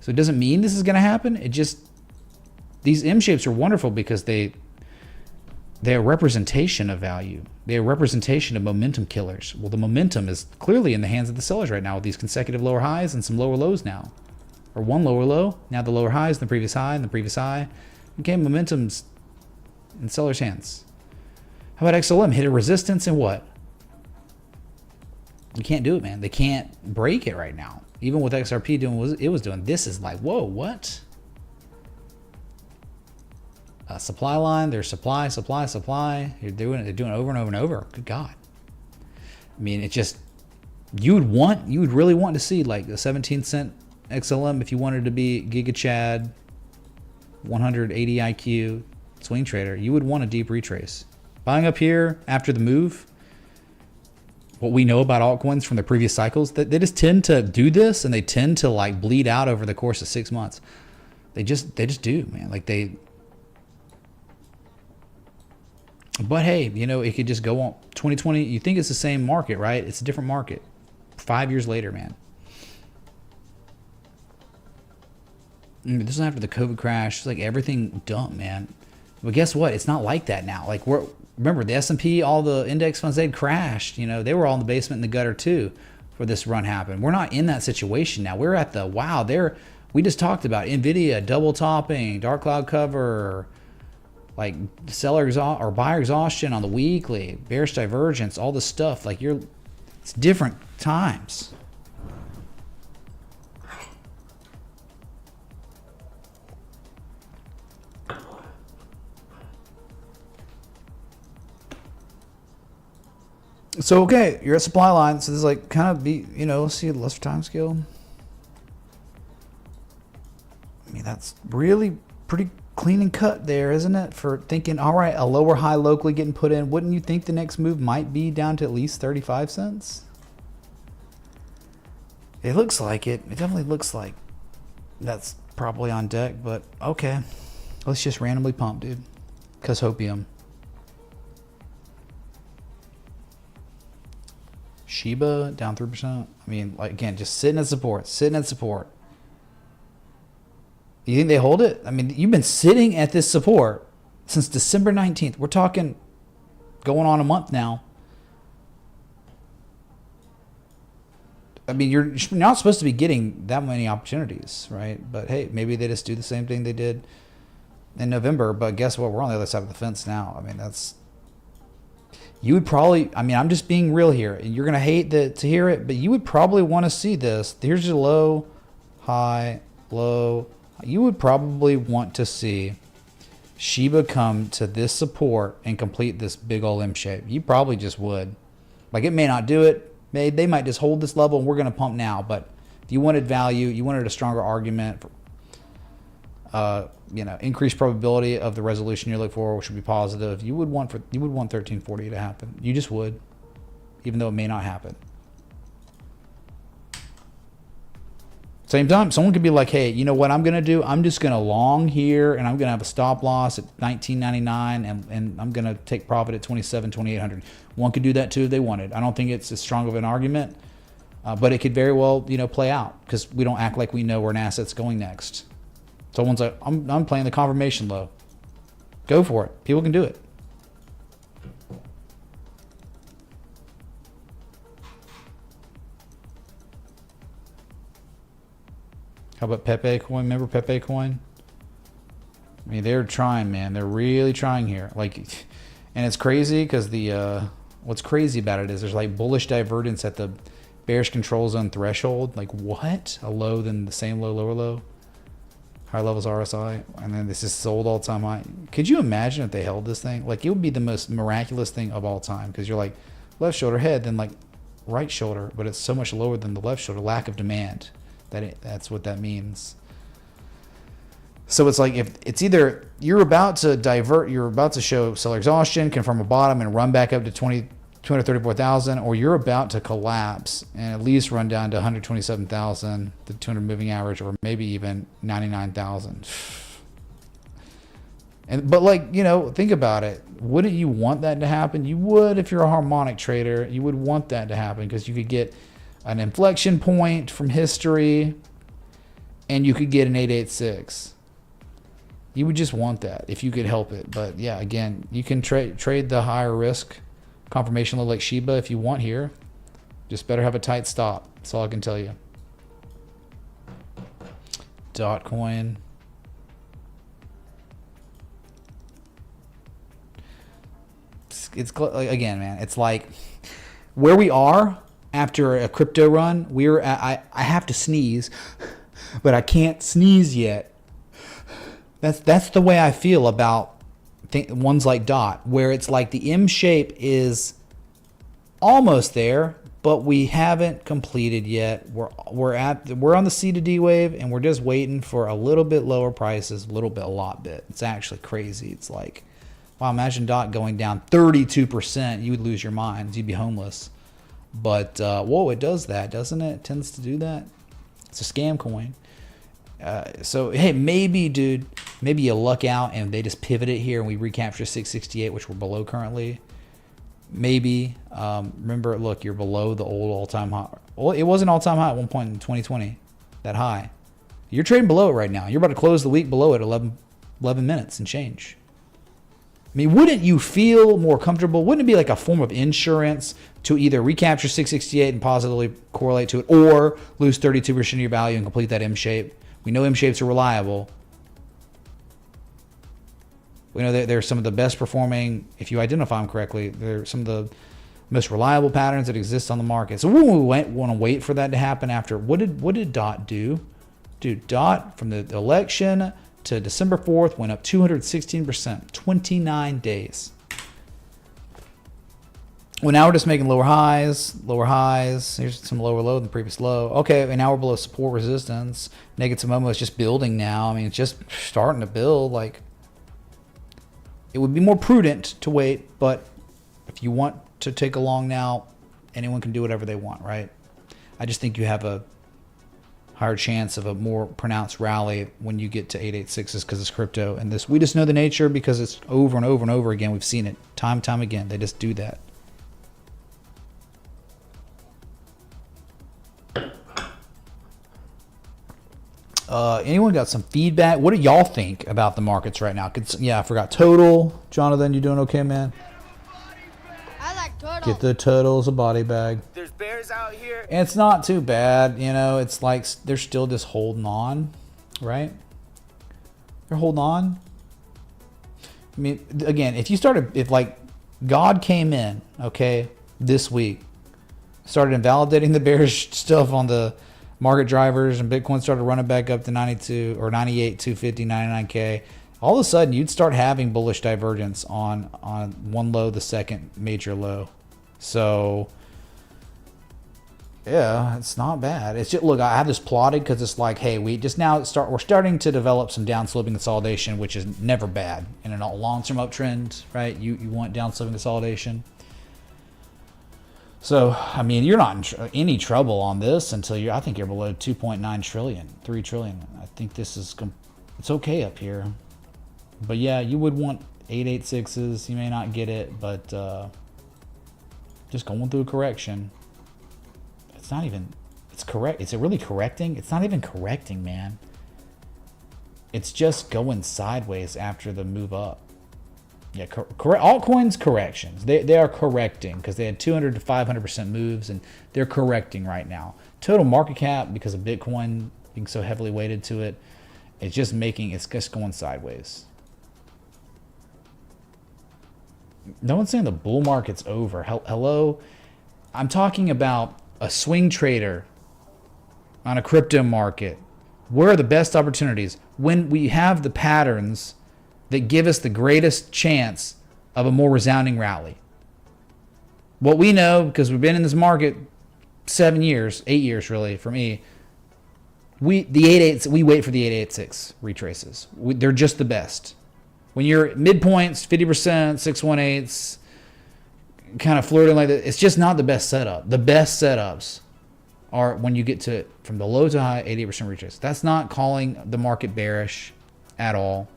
So it doesn't mean this is going to happen. It just, these M shapes are wonderful because they're a representation of value. They're a representation of momentum killers. Well, the momentum is clearly in the hands of the sellers right now with these consecutive lower highs and some lower lows now. Or one lower low, now the lower highs, the previous high, and the previous high. Okay, momentum's in sellers' hands. How about XLM? Hit a resistance and what? You can't do it, man. They can't break it right now. Even with XRP doing what it was doing, this is like, whoa, what? Supply line, there's supply. They're doing it over and over and over. Good God. I mean, it's just, you would really want to see like a 17-cent XLM if you wanted to be Giga Chad, 180 IQ, swing trader. You would want a deep retrace. Buying up here after the move, what we know about altcoins from the previous cycles, that they just tend to do this, and they tend to like bleed out over the course of 6 months. They just do, man. Like but hey, it could just go on. 2020, you think it's the same market, right? It's a different market. 5 years later, man. This is after the COVID crash. It's like everything dumped, man. But guess what? It's not like that now. Like, remember the S&P, all the index funds, they'd crashed. They were all in the basement and the gutter too for this run happened. We're not in that situation now. We're at the, wow, we just talked about NVIDIA double topping, dark cloud cover, like seller or buyer exhaustion on the weekly, bearish divergence, all this stuff. Like it's different times. So, okay, you're at supply line. So this is like kind of let's see a lesser time scale. I mean, that's really pretty clean and cut there, isn't it? For thinking, all right, a lower high locally getting put in. Wouldn't you think the next move might be down to at least 35 cents? It looks like it. It definitely looks like that's probably on deck, but okay. Let's just randomly pump, dude. Cause hopium. Shiba down 3%. I mean, like, again, just sitting at support. You think they hold it? I mean, you've been sitting at this support since December 19th. We're talking going on a month now. I mean, you're not supposed to be getting that many opportunities, right? But hey, maybe they just do the same thing they did in November. But guess what? We're on the other side of the fence now. I mean, you would probably, I'm just being real here, and you're going to hate to hear it, but you would probably want to see this. Here's your low, high, low. You would probably want to see Shiba come to this support and complete this big old M shape. You probably just would. Like, it may not do it. They might just hold this level and we're going to pump now. But if you wanted value, you wanted a stronger argument, increased probability of the resolution you're looking for, which would be positive, you would want 1340 to happen. You just would, even though it may not happen. Same time, someone could be like, hey, you know what I'm going to do? I'm just going to long here, and I'm going to have a stop loss at $19.99, and I'm going to take profit at $27,800. One could do that too if they wanted. I don't think it's as strong of an argument, but it could very well, you know, play out because we don't act like we know where an asset's going next. Someone's like, I'm playing the confirmation low. Go for it. People can do it. How about Pepe Coin? Remember Pepe Coin? I mean, they're trying, man. They're really trying here. Like, and it's crazy because the what's crazy about it is there's like bullish divergence at the bearish control zone threshold. Like what? A low, then the same low, lower low. High levels RSI, and then this is sold all time high. Could you imagine if they held this thing? Like it would be the most miraculous thing of all time because you're like left shoulder head, then like right shoulder, but it's so much lower than the left shoulder. Lack of demand. That's what that means. So it's like if it's either you're about to divert, you're about to show seller exhaustion, confirm a bottom, and run back up to 234,000, or you're about to collapse and at least run down to 127,000, the 200 moving average, or maybe even 99,000. But like, you know, think about it. Wouldn't you want that to happen? You would if you're a harmonic trader. You would want that to happen because you could get an inflection point from history, and you could get an 886. You would just want that if you could help it. But yeah, again, you can trade the higher risk confirmation low like Shiba if you want here. Just better have a tight stop. That's all I can tell you. Altcoin. It's again, man. It's like where we are. After a crypto run, I have to sneeze, but I can't sneeze yet. That's the way I feel about ones like DOT, where it's like the M shape is almost there, but we haven't completed yet. We're on the C to D wave, and we're just waiting for a little bit lower prices, a lot bit. It's actually crazy. It's like, wow, imagine DOT going down 32%. You would lose your mind. You'd be homeless. But, whoa, it does that, doesn't it? It tends to do that. It's a scam coin. So, hey, maybe, dude, maybe you luck out and they just pivot it here and we recapture 668, which we're below currently. Maybe. Remember, look, you're below the old all-time high. Well, it was an all-time high at one point in 2020, that high. You're trading below it right now. You're about to close the week below it 11 minutes and change. I mean, wouldn't you feel more comfortable? Wouldn't it be like a form of insurance to either recapture 668 and positively correlate to it, or lose 32% of your value and complete that M shape? We know M shapes are reliable. We know that they're some of the best performing, if you identify them correctly, they're some of the most reliable patterns that exist on the market. So we want to wait for that to happen after. What did DOT do? Dude, DOT from the election to December 4th went up 216%, 29 days. Well, now we're just making lower highs. Here's some lower low than the previous low. Okay, and now we're below support resistance. Negative Momo is just building now. I mean, it's just starting to build. Like, it would be more prudent to wait, but if you want to take a long now, anyone can do whatever they want, right? I just think you have a higher chance of a more pronounced rally when you get to 886s because it's crypto. And this, we just know the nature because it's over and over and over again. We've seen it time and time again. They just do that. Anyone got some feedback? What do y'all think about the markets right now? Yeah, I forgot. Total. Jonathan, you doing okay, man? I like turtles. Get the total as a body bag. There's bears out here. And it's not too bad. You know, it's like they're still just holding on, right? They're holding on. I mean, again, if like God came in, okay, this week, started invalidating the bearish stuff on the market drivers, and Bitcoin started running back up to 92 or 98, 250, 99K, all of a sudden you'd start having bullish divergence on one low, the second major low. So yeah, it's not bad. It's just, look, I have this plotted because it's like, hey, we're starting to develop some down sloping consolidation, which is never bad in a long-term uptrend, right? You want down sloping consolidation. So, I mean, you're not in any trouble on this until I think you're below 2.9 trillion, 3 trillion. I think this is, it's okay up here. But yeah, you would want 886s. You may not get it, but just going through a correction. It's not even, it's correct. Is it really correcting? It's not even correcting, man. It's just going sideways after the move up. Yeah, altcoins corrections. They are correcting because they had 200 to 500% moves, and they're correcting right now. Total market cap, because of Bitcoin being so heavily weighted to it, it's just going sideways. No one's saying the bull market's over. Hello? I'm talking about a swing trader on a crypto market. Where are the best opportunities? When we have the patterns that give us the greatest chance of a more resounding rally. What we know, because we've been in this market 7 years, 8 years really for me, we wait for the 886 retraces. They're just the best. When you're midpoints, 50%, 618s, kind of flirting like that, it's just not the best setup. The best setups are when you get to from the low to high, 88% retrace. That's not calling the market bearish at all.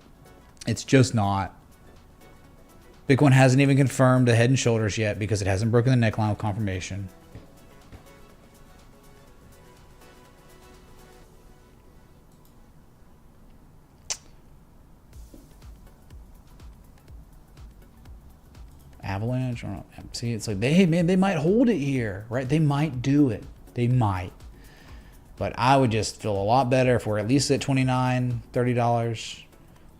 It's just not. Bitcoin hasn't even confirmed the head and shoulders yet because it hasn't broken the neckline with confirmation. Avalanche, or see, it's like hey man, they might hold it here, right? They might do it. They might. But I would just feel a lot better if we're at least at $29, $30.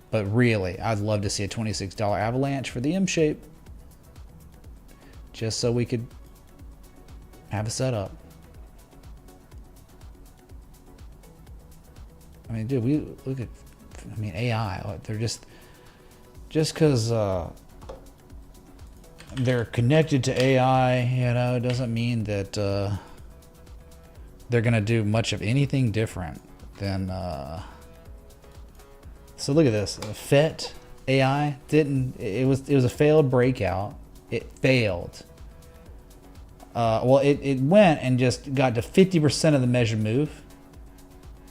But really, I'd love to see a $26 avalanche for the M shape. Just so we could have a setup. I mean, dude, we look at, I mean, AI, they're just because they're connected to AI, you know, it doesn't mean that they're going to do much of anything different than... So look at this. FET AI it was a failed breakout. It failed. Well, it went and just got to 50% of the measured move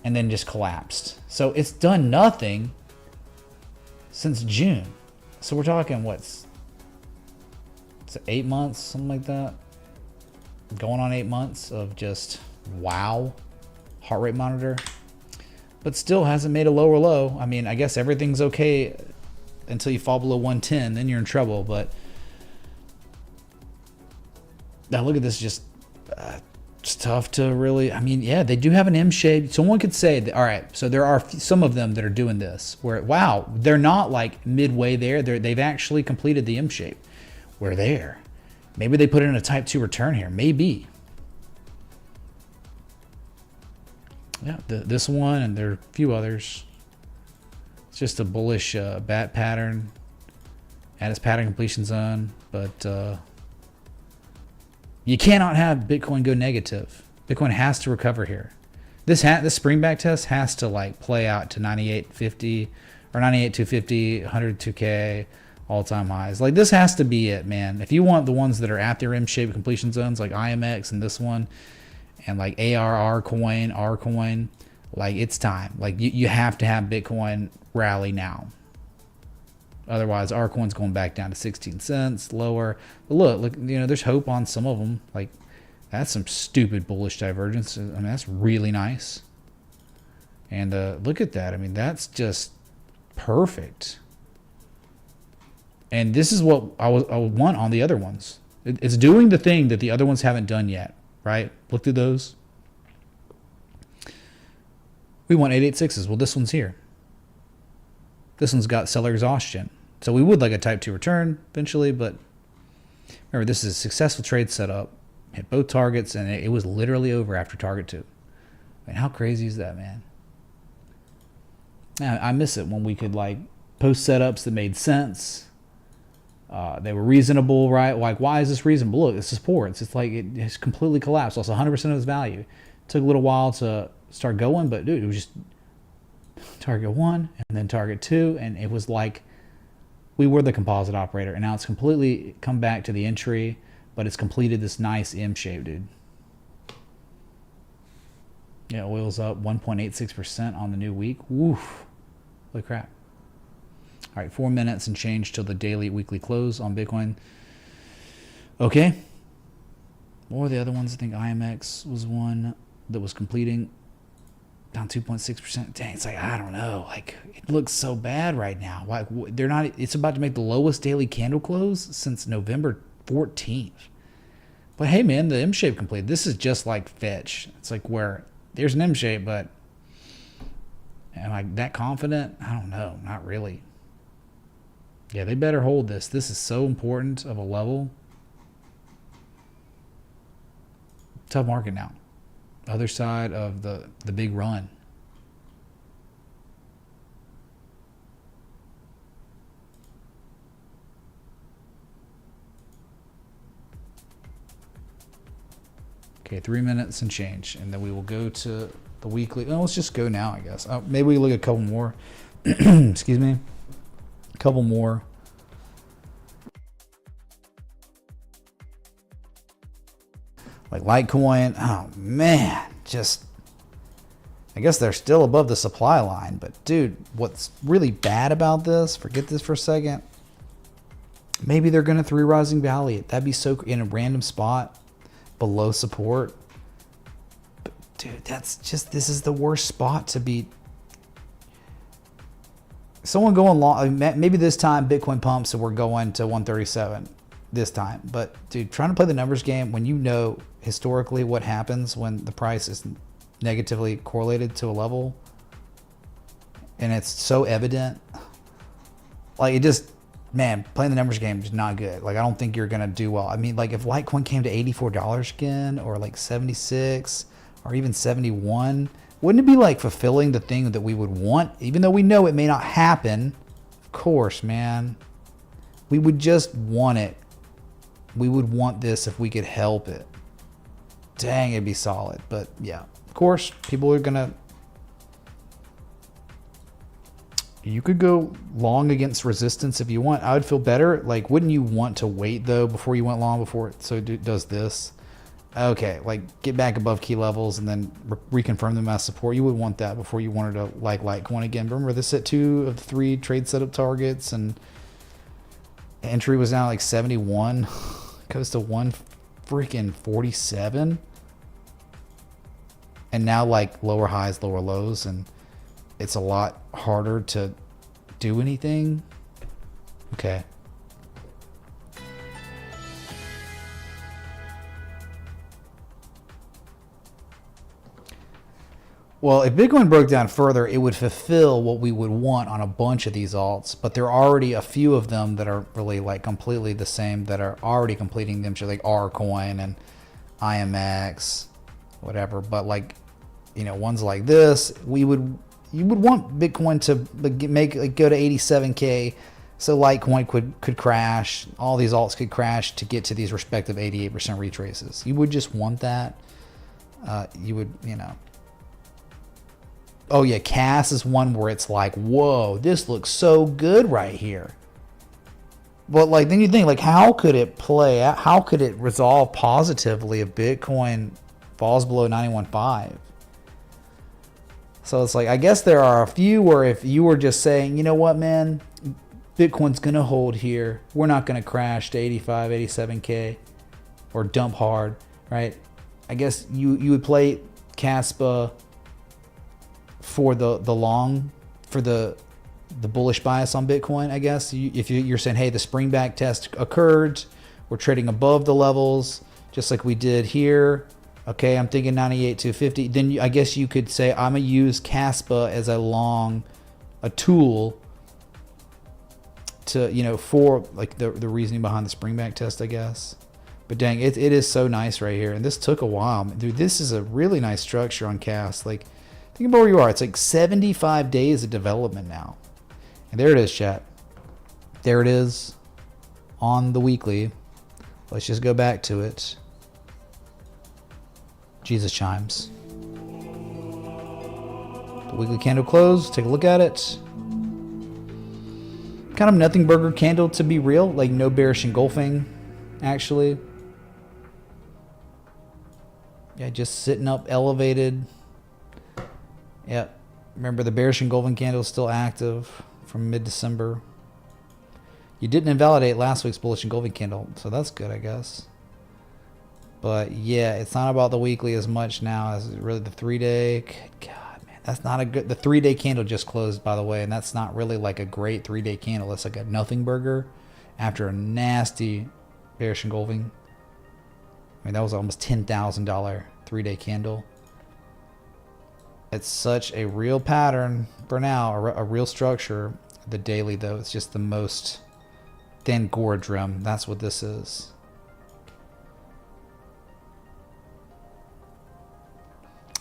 and then just collapsed. So it's done nothing since June. So we're talking what's 8 months, something like that. Going on 8 months of just wow. Heart rate monitor. But still hasn't made a lower low. I mean, I guess everything's okay until you fall below 110, then you're in trouble. But now look at this, just it's tough to really. I mean, yeah, they do have an M shape. Someone could say, that, all right, so there are some of them that are doing this where, wow, they're not like midway there. They've actually completed the M shape. We're there. Maybe they put in a type 2 return here. Maybe. Yeah, this one, and there are a few others. It's just a bullish bat pattern at its pattern completion zone, but you cannot have Bitcoin go negative. Bitcoin has to recover here. This springback test has to like play out to 98.50 or 98.250, 102K all-time highs. Like this has to be it, man. If you want the ones that are at their M-shaped completion zones, like IMX and this one. And like ARR coin, R coin, like it's time. Like you have to have Bitcoin rally now. Otherwise, R coin's going back down to 16 cents, lower. But look, you know, there's hope on some of them. Like that's some stupid bullish divergence. I mean, that's really nice. And look at that. I mean, that's just perfect. And this is what I want on the other ones. It's doing the thing that the other ones haven't done yet. Right? Look through those. We want 886s. Well, this one's here. This one's got seller exhaustion. So we would like a type 2 return eventually, but remember, this is a successful trade setup. Hit both targets, and it was literally over after target 2. I mean, how crazy is that, man? I miss it when we could like post setups that made sense. They were reasonable, right? Like, why is this reasonable? Look, it's supports. It's like it has completely collapsed. Lost 100% of its value. It took a little while to start going, but dude, it was just target 1 and then target 2, and it was like we were the composite operator, and now it's completely come back to the entry. but it's completed this nice M shape, dude. Yeah, oil's up 1.86% on the new week. Woof. Holy crap. All right, 4 minutes and change till the daily weekly close on Bitcoin. Okay. What were the other ones? I think IMX was one that was completing. Down 2.6%. Dang, it's like, I don't know. Like, it looks so bad right now. Like, they're not, it's about to make the lowest daily candle close since November 14th. But hey, man, the M shape completed. This is just like Fetch. It's like where there's an M shape, but am I that confident? I don't know. Not really. Yeah, they better hold this. This is so important of a level. Tough market now. Other side of the big run. Okay, 3 minutes and change, and then we will go to the weekly. Oh, let's just go now, I guess. Maybe we look at a couple more. Excuse me. A couple more. Like Litecoin, oh man, just, I guess they're still above the supply line, but dude, what's really bad about this, forget this for a second, maybe they're going to 3 Rising Valley. That'd be so, in a random spot below support. But dude, that's just, this is the worst spot to be. Someone going long, maybe this time Bitcoin pumps and we're going to 137 this time. But dude, trying to play the numbers game when you know historically what happens when the price is negatively correlated to a level and it's so evident, like, it just, man, playing the numbers game is not good. Like, I don't think you're gonna do well. I mean, like, if Litecoin came to $84 again, or like 76 or even 71, wouldn't it be like fulfilling the thing that we would want, even though we know it may not happen? Of course, man, we would just want it. We would want this if we could help it. Dang, it'd be solid. But yeah, of course, people are gonna, you could go long against resistance if you want. I would feel better. Like, wouldn't you want to wait though before you went long, before it so does this? Okay, like get back above key levels and then reconfirm them as support. You would want that before you wanted to like Litecoin again. Remember, this at 2 of the 3 trade setup targets, and entry was now like 71. Goes to 1 freaking 47, and now like lower highs, lower lows, and it's a lot harder to do anything. Okay. Well, if Bitcoin broke down further, it would fulfill what we would want on a bunch of these alts, but there are already a few of them that are really like completely the same, that are already completing them, so like Rcoin and IMX, whatever. But like, you know, ones like this, you would want Bitcoin to make, like, go to 87K, so Litecoin could crash, all these alts could crash to get to these respective 88% retraces. You would just want that. You would, you know. Oh yeah, CAS is one where it's like, whoa, this looks so good right here. But like, then you think, like, how could it play out? How could it resolve positively if Bitcoin falls below 91.5? So it's like, I guess there are a few where if you were just saying, you know what, man, Bitcoin's going to hold here, we're not going to crash to 85, 87K or dump hard, right? I guess you would play CASPA for the long, for the bullish bias on Bitcoin, I guess. If you're saying, hey, the spring back test occurred, we're trading above the levels, just like we did here. Okay, I'm thinking 98.250. Then I guess you could say, I'm going to use CASPA as a tool to, you know, for like the reasoning behind the spring back test, I guess. But dang, it is so nice right here. And this took a while. Dude, this is a really nice structure on CAS. Like, think about where you are. It's like 75 days of development now. And there it is, chat. There it is on the weekly. Let's just go back to it. Jesus chimes. The weekly candle close. Take a look at it. Kind of nothing burger candle, to be real. Like, no bearish engulfing, actually. Yeah, just sitting up elevated. Yep. Remember the bearish engulfing candle is still active from mid-December. You didn't invalidate last week's bullish engulfing candle, so that's good, I guess. But yeah, it's not about the weekly as much now as really the 3-day. God, man, that's not a good. The 3-day candle just closed, by the way, and that's not really like a great 3-day candle. It's like a nothing burger after a nasty bearish engulfing. I mean, that was almost $10,000 3-day candle. It's such a real pattern for now, a real structure. The daily, though, it's just the most thin gorge rim. That's what this is.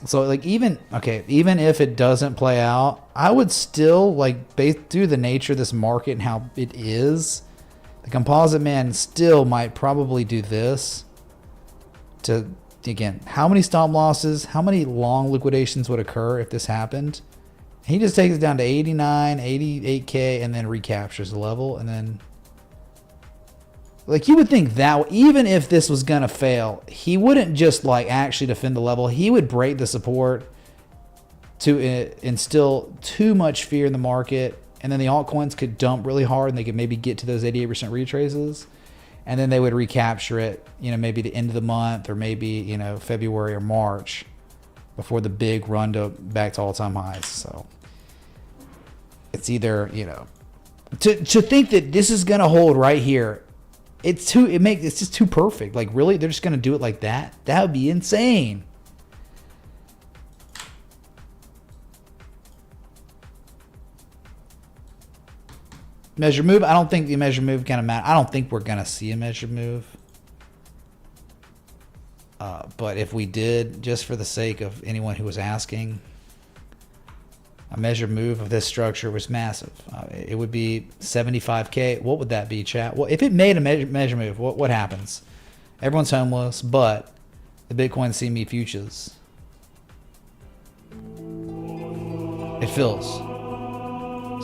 So, like, even if it doesn't play out, I would still, like, based through the nature of this market and how it is, the composite man still might probably do this to, again, how many stop losses, how many long liquidations would occur if this happened? He just takes it down to 89, 88K and then recaptures the level. And then, like, you would think that even if this was going to fail, he wouldn't just, like, actually defend the level. He would break the support to instill too much fear in the market. And then the altcoins could dump really hard and they could maybe get to those 88% retraces. And then they would recapture it, you know, maybe the end of the month or maybe, you know, February or March before the big run to back to all-time highs. So it's either, you know, to think that this is going to hold right here, it's just too perfect. Like, really, they're just going to do it like that? That would be insane. Measure move. I don't think the measure move kind of matter. I don't think we're going to see a measure move. But if we did, just for the sake of anyone who was asking, a measure move of this structure was massive. It would be 75K. What would that be, chat? Well, if it made a measure move, what happens? Everyone's homeless, but the Bitcoin CME futures, it fills.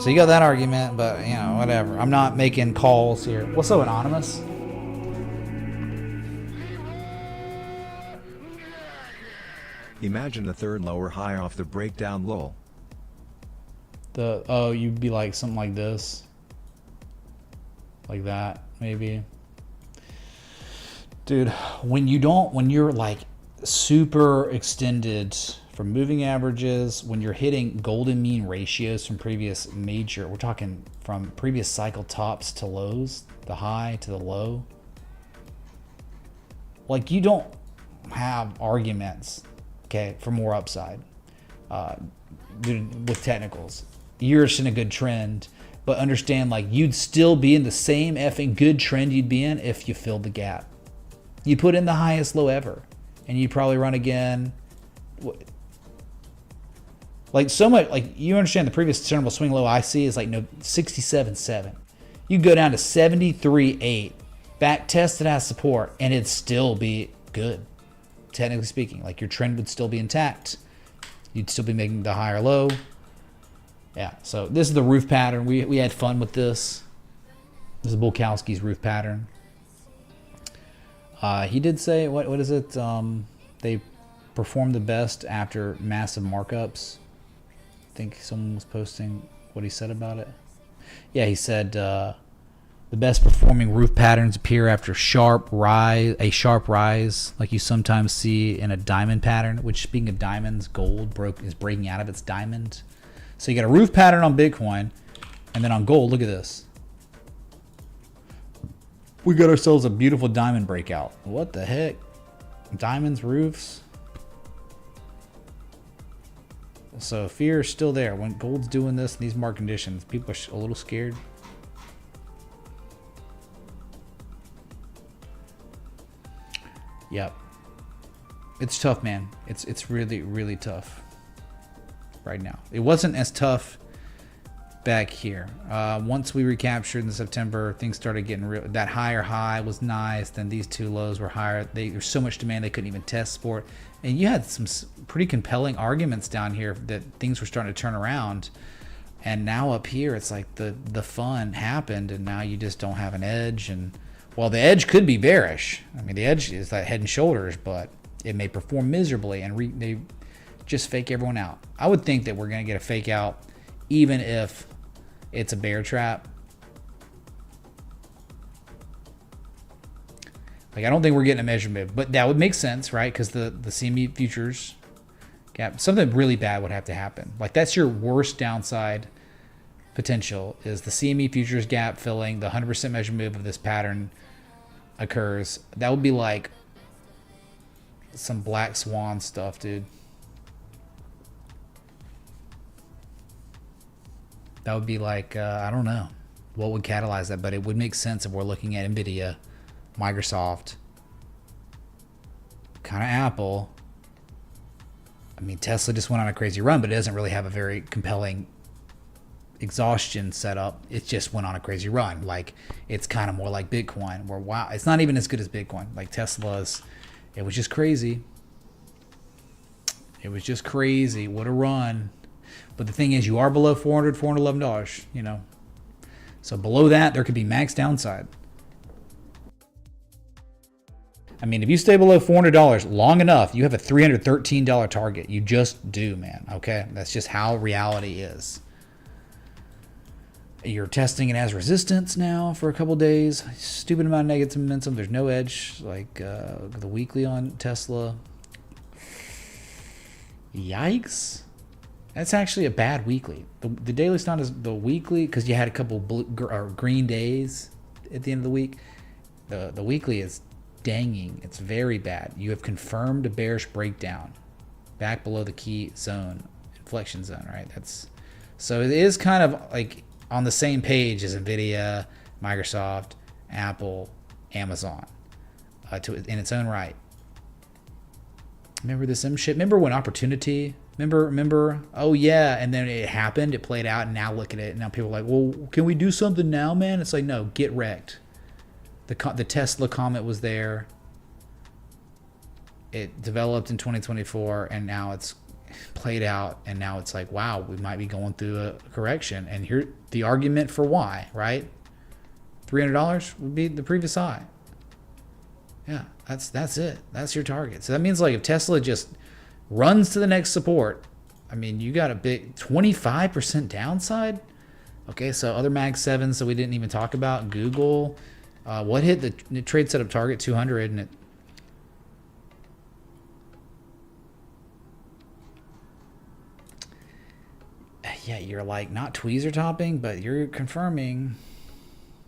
So you got that argument, but, you know, whatever. I'm not making calls here. What's so anonymous? Imagine a third lower high off the breakdown low. You'd be like something like this. Like that, maybe. Dude, when you're like super extended from moving averages, when you're hitting golden mean ratios from previous major, we're talking from previous cycle tops to lows, the high to the low. Like, you don't have arguments, okay, for more upside with technicals. You're just in a good trend, but understand, like, you'd still be in the same effing good trend you'd be in if you filled the gap. You put in the highest low ever, and you'd probably run again. Like, so much, like, you understand the previous discernible swing low I see is like 67.7. You go down to 73.8, back tested as support, and it'd still be good, technically speaking. Like, your trend would still be intact. You'd still be making the higher low. Yeah, so this is the roof pattern. We had fun with this. This is Bulkowski's roof pattern. He did say, what is it? They performed the best after massive markups. I think someone was posting what he said about it. Yeah, he said the best performing roof patterns appear after a sharp rise, like you sometimes see in a diamond pattern, which, speaking of diamonds, gold is breaking out of its diamond. So you got a roof pattern on Bitcoin, and then on gold, look at this. We got ourselves a beautiful diamond breakout. What the heck? Diamonds, roofs. So fear is still there. When gold's doing this in these market conditions, people are a little scared. Yep. It's tough, man. It's really, really tough right now. It wasn't as tough back here. Once we recaptured in September, things started getting real. That higher high was nice. Then these two lows were higher. There's so much demand they couldn't even test support. And you had some pretty compelling arguments down here that things were starting to turn around. And now up here, it's like the fun happened, and now you just don't have an edge. And well, the edge could be bearish. I mean, the edge is that head and shoulders, but It may perform miserably and they just fake everyone out. I would think that we're going to get a fake out even if it's a bear trap. Like, I don't think we're getting a measure move, but that would make sense, right? Because the CME futures gap, something really bad would have to happen. Like, that's your worst downside potential, is the CME futures gap filling, the 100% measure move of this pattern occurs. That would be like some black swan stuff, dude. That would be like, I don't know what would catalyze that, but it would make sense if we're looking at Nvidia, Microsoft, kind of Apple. I mean, Tesla just went on a crazy run, but it doesn't really have a very compelling exhaustion setup. It just went on a crazy run. Like, it's kind of more like Bitcoin, where, wow, it's not even as good as Bitcoin. Like Tesla's, it was just crazy. It was just crazy. What a run. But the thing is, you are below $400, $411, you know. So below that, there could be max downside. I mean, if you stay below $400 long enough, you have a $313 target. You just do, man. Okay? That's just how reality is. You're testing it as resistance now for a couple days. Stupid amount of negative momentum. There's no edge. Like the weekly on Tesla. Yikes. That's actually a bad weekly. The daily's not as the weekly, because you had a couple green days at the end of the week. The weekly is danging. It's very bad. You have confirmed a bearish breakdown back below the key zone, inflection zone, right? So it is kind of like on the same page as Nvidia, Microsoft, Apple, Amazon, in its own right. Remember this M shit? Remember when Opportunity? Remember? Oh yeah, and then it happened. It played out, and now look at it. And now people are like, well, can we do something now, man? It's like, no, get wrecked. The Tesla comet was there. It developed in 2024, and now it's played out, and now it's like, wow, we might be going through a correction. And here, the argument for why, right? $300 would be the previous high. Yeah, that's it. That's your target. So that means, like, if Tesla just runs to the next support, I mean, you got a big 25% downside. Okay, so other Mag 7s that we didn't even talk about, Google. What hit the trade setup target? 200, and it. Yeah, you're like not tweezer topping, but you're confirming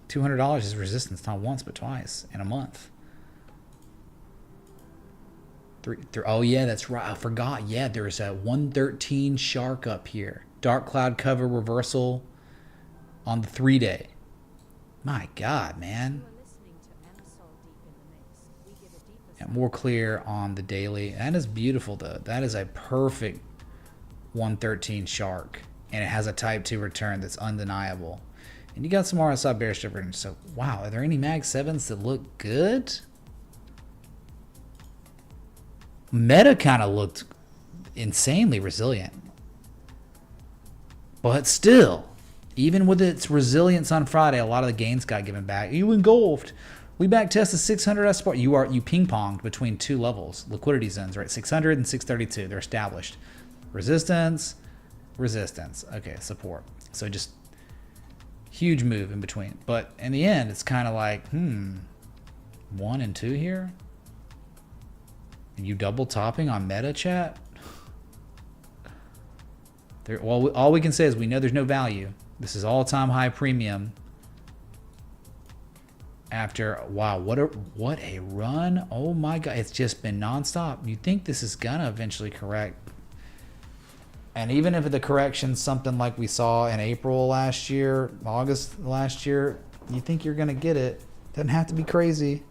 $200 is resistance, not once but twice in a month. Oh yeah, that's right. I forgot. Yeah, there's a 113 shark up here. Dark cloud cover reversal on the 3-day. My God, man. And more clear on the daily. That is beautiful, though. That is a perfect 113 shark. And it has a type 2 return that's undeniable. And you got some RSI bearish divergence. So, wow, are there any Mag 7s that look good? Meta kind of looked insanely resilient. But still, even with its resilience on Friday, a lot of the gains got given back. You engulfed. We back tested 600 S support. You ping-ponged between two levels, liquidity zones, right? 600 and 632. They're established. Resistance, resistance. Okay, support. So just huge move in between. But in the end, it's kind of like, 1 and 2 here. And you double topping on Meta, chat? Well, all we can say is we know there's no value. This is all-time high premium. After, wow, what a run. Oh my God, it's just been nonstop. You think this is gonna eventually correct. And even if the correction's something like we saw in April last year, August last year, you think you're gonna get it. Doesn't have to be crazy.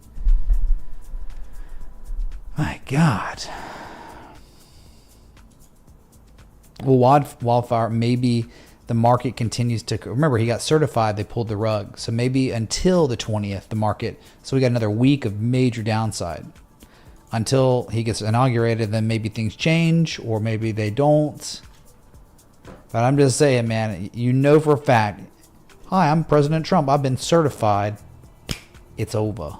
My God. Well, Wildfire, maybe the market continues to... Remember, he got certified. They pulled the rug. So maybe until the 20th, the market... So we got another week of major downside. Until he gets inaugurated, then maybe things change, or maybe they don't. But I'm just saying, man, you know for a fact, hi, I'm President Trump. I've been certified. It's over.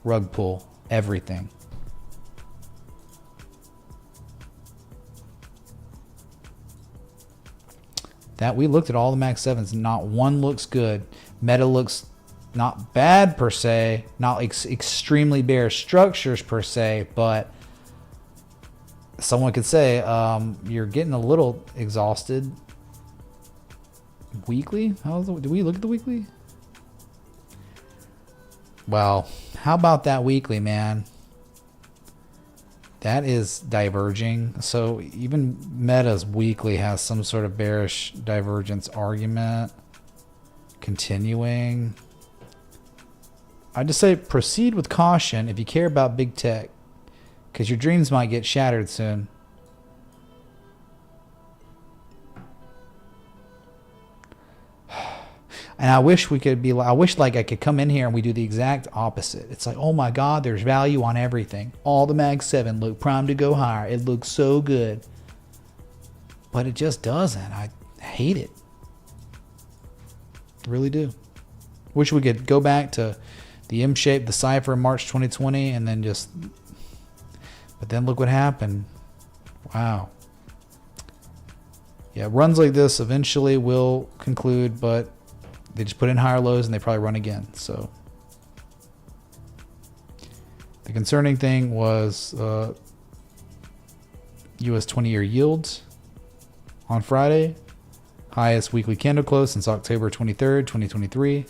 Rug pull. Everything. That we looked at all the Max 7s. Not one looks good. Meta looks not bad per se. Not extremely bearish structures per se. But someone could say you're getting a little exhausted. Weekly? Do we look at the weekly? Well, how about that weekly, man? That is diverging. So even Meta's weekly has some sort of bearish divergence argument continuing. I just say proceed with caution if you care about big tech, because your dreams might get shattered soon. And I wish we could be. I wish like I could come in here and we do the exact opposite. It's like, oh my God, there's value on everything. All the Mag 7 look primed to go higher. It looks so good, but it just doesn't. I hate it. Really do. Wish we could go back to the M shape, the cipher in March 2020, and then just. But then look what happened. Wow. Yeah, runs like this eventually will conclude, but they just put in higher lows and they probably run again. So the concerning thing was U.S. 20-year yields on Friday. Highest weekly candle close since October 23rd, 2023.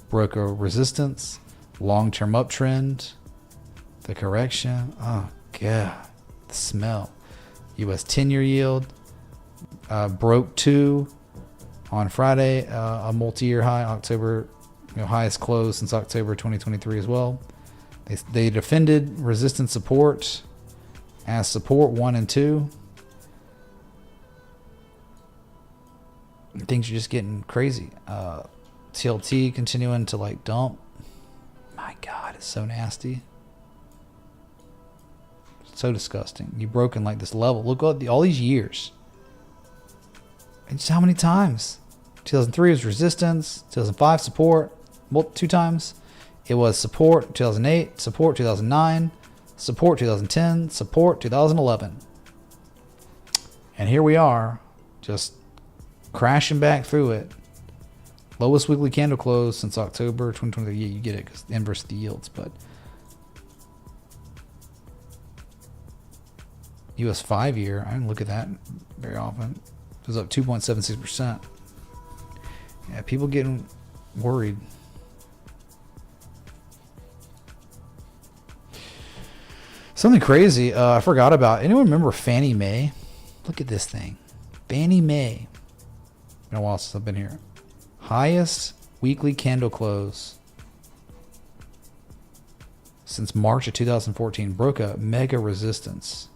Broke a resistance. Long-term uptrend. The correction. Oh, God. The smell. U.S. 10-year yield. Broke 2 on Friday, a multi-year high, October, highest close since October 2023 as well. They defended resistance support as support 1 and 2. Things are just getting crazy. TLT continuing to like dump. My God, it's so nasty. So disgusting. You've broken like this level. Look at all these years. And just how many times? 2003 was resistance. 2005 support. 2 times. It was support 2008. Support 2009. Support 2010. Support 2011. And here we are. Just crashing back through it. Lowest weekly candle close since October 2023. Yeah, you get it because the inverse of the yields. But US 5-year. I don't look at that very often. It was up 2.76%. Yeah, people getting worried. Something crazy I forgot about. Anyone remember Fannie Mae? Look at this thing. Fannie Mae. Been a while since I've been here. Highest weekly candle close since March of 2014. Broke a mega resistance.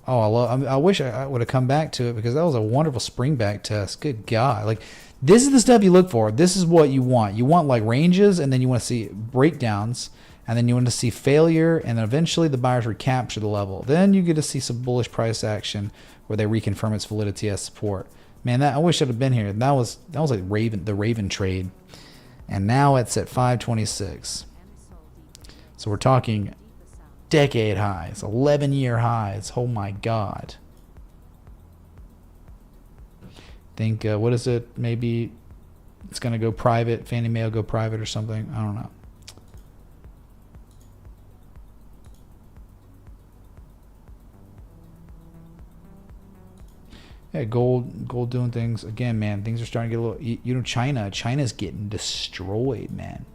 Oh, I wish I would have come back to it because that was a wonderful spring back test. Good God. Like, this is the stuff you look for. This is what you want. You want like ranges, and then you want to see breakdowns, and then you want to see failure, and then eventually the buyers recapture the level. Then you get to see some bullish price action where they reconfirm its validity as support. Man, I wish I'd have been here. That was like the Raven trade. And now it's at 526. So we're talking decade highs, 11-year highs. Oh my God. Think, what is it? Maybe it's going to go private. Fannie Mae will go private or something. I don't know. Yeah, gold doing things. Again, man, things are starting to get a little, China's getting destroyed, man.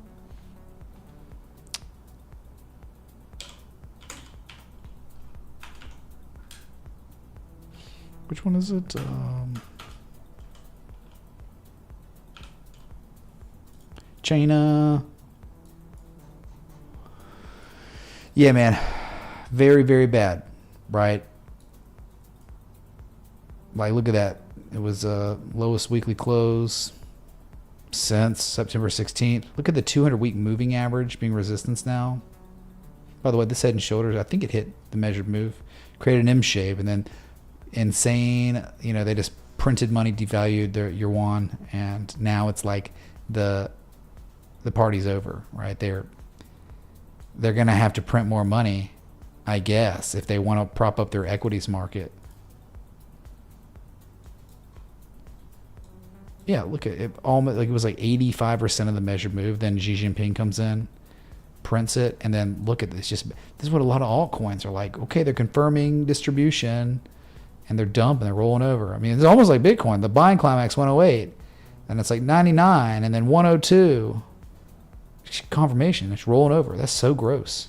Which one is it? China. Yeah, man. Very, very bad, right? Like, look at that. It was lowest weekly close since September 16th. Look at the 200-week moving average being resistance now. By the way, this head and shoulders, I think it hit the measured move. Created an M shape, and then insane, they just printed money, devalued their yuan, and now it's like the party's over, right? They're gonna have to print more money, I guess, if they want to prop up their equities market. Yeah, look at it. Almost like it was like 85% of the measured move. Then Xi Jinping comes in, prints it, and then look at this. This is what a lot of altcoins are like. Okay, they're confirming distribution, and they're dumping, they're rolling over. I mean, it's almost like Bitcoin. The buying climax 108, and it's like 99, and then 102. Confirmation. It's rolling over. That's so gross.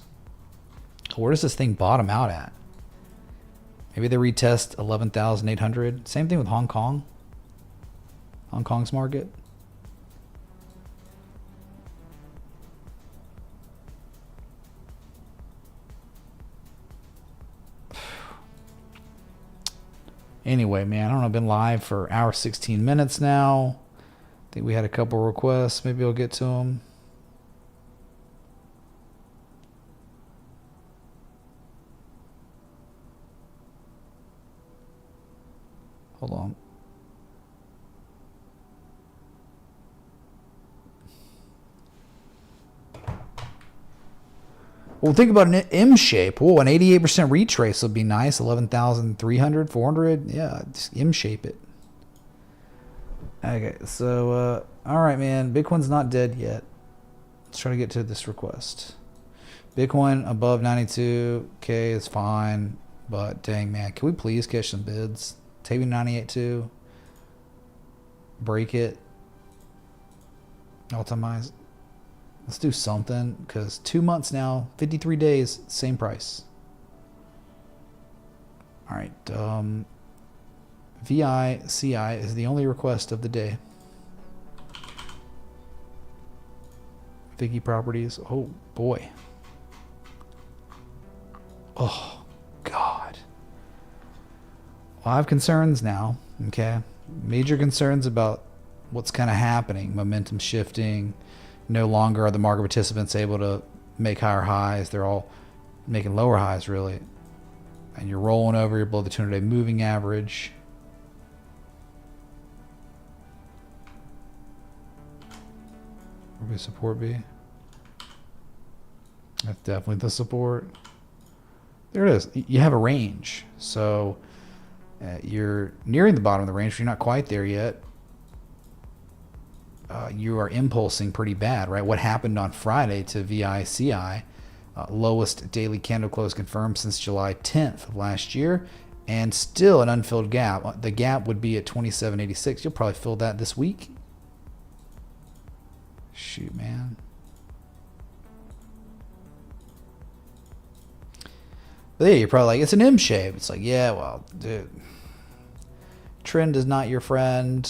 Where does this thing bottom out at? Maybe they retest 11,800. Same thing with Hong Kong. Hong Kong's market. Anyway, man, I don't know. I've been live for an hour 16 minutes now. I think we had a couple requests. Maybe I'll get to them. Hold on. Well, think about an M shape. Whoa, an 88% retrace would be nice. 11,300, 400. Yeah, just M shape it. Okay, so, all right, man. Bitcoin's not dead yet. Let's try to get to this request. Bitcoin above 92K is fine, but dang, man. Can we please catch some bids? Take 98.2. Break it. All-time highs. Let's do something, because 2 months now, 53 days, same price. All right. VICI is the only request of the day. VICI properties. Oh, boy. Oh, God. Well, I have concerns now, okay? Major concerns about what's kind of happening. Momentum shifting. No longer are the market participants able to make higher highs. They're all making lower highs, really. And you're rolling over. You're below the 200-day moving average. Where would support be? That's definitely the support. There it is. You have a range. So you're nearing the bottom of the range, but you're not quite there yet. You are impulsing pretty bad, right? What happened on Friday to VICI, lowest daily candle close confirmed since July 10th of last year, and still an unfilled gap. The gap would be at 27.86. You'll probably fill that this week. Shoot, man. But yeah, you're probably like, it's an M shape. It's like, yeah, well, dude, trend is not your friend.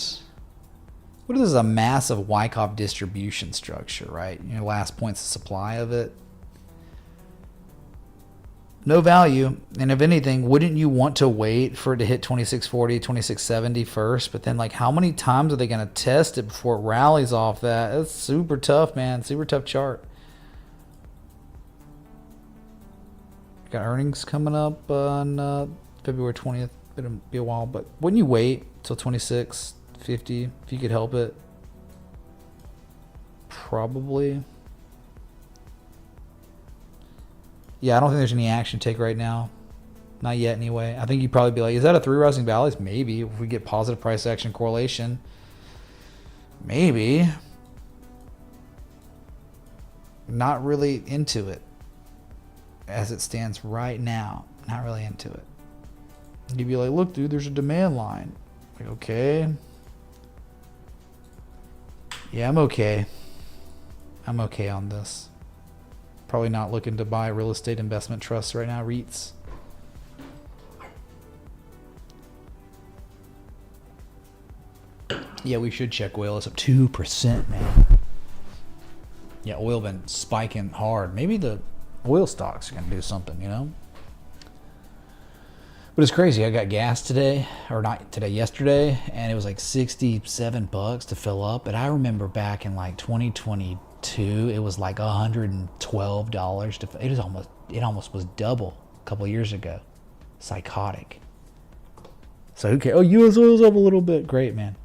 What is a massive Wyckoff distribution structure, right? You know, last point's the supply of it. No value. And if anything, wouldn't you want to wait for it to hit 2640, 2670 first? But then, like, how many times are they going to test it before it rallies off that? That's super tough, man. Super tough chart. Got earnings coming up on February 20th. It'll be a while, but wouldn't you wait till 2650 if you could help it? Probably. Yeah, I don't think there's any action to take right now. Not yet, anyway. I think you'd probably be like, is that a 3 rising valleys? Maybe. If we get positive price action correlation. Maybe. Not really into it. As it stands right now. Not really into it. You'd be like, look, dude, there's a demand line. Like, okay. Yeah, I'm okay. I'm okay on this. Probably not looking to buy real estate investment trusts right now, REITs. Yeah, we should check oil. It's up 2%, man. Yeah, oil been spiking hard. Maybe the oil stocks are going to do something, you know? But it's crazy. I got gas today, or not today, yesterday, and it was like $67 to fill up. But I remember back in like 2022, it was like $112 to fill. It almost was double a couple of years ago. Psychotic. So who cares? Oh, U.S. oil's up a little bit. Great, man.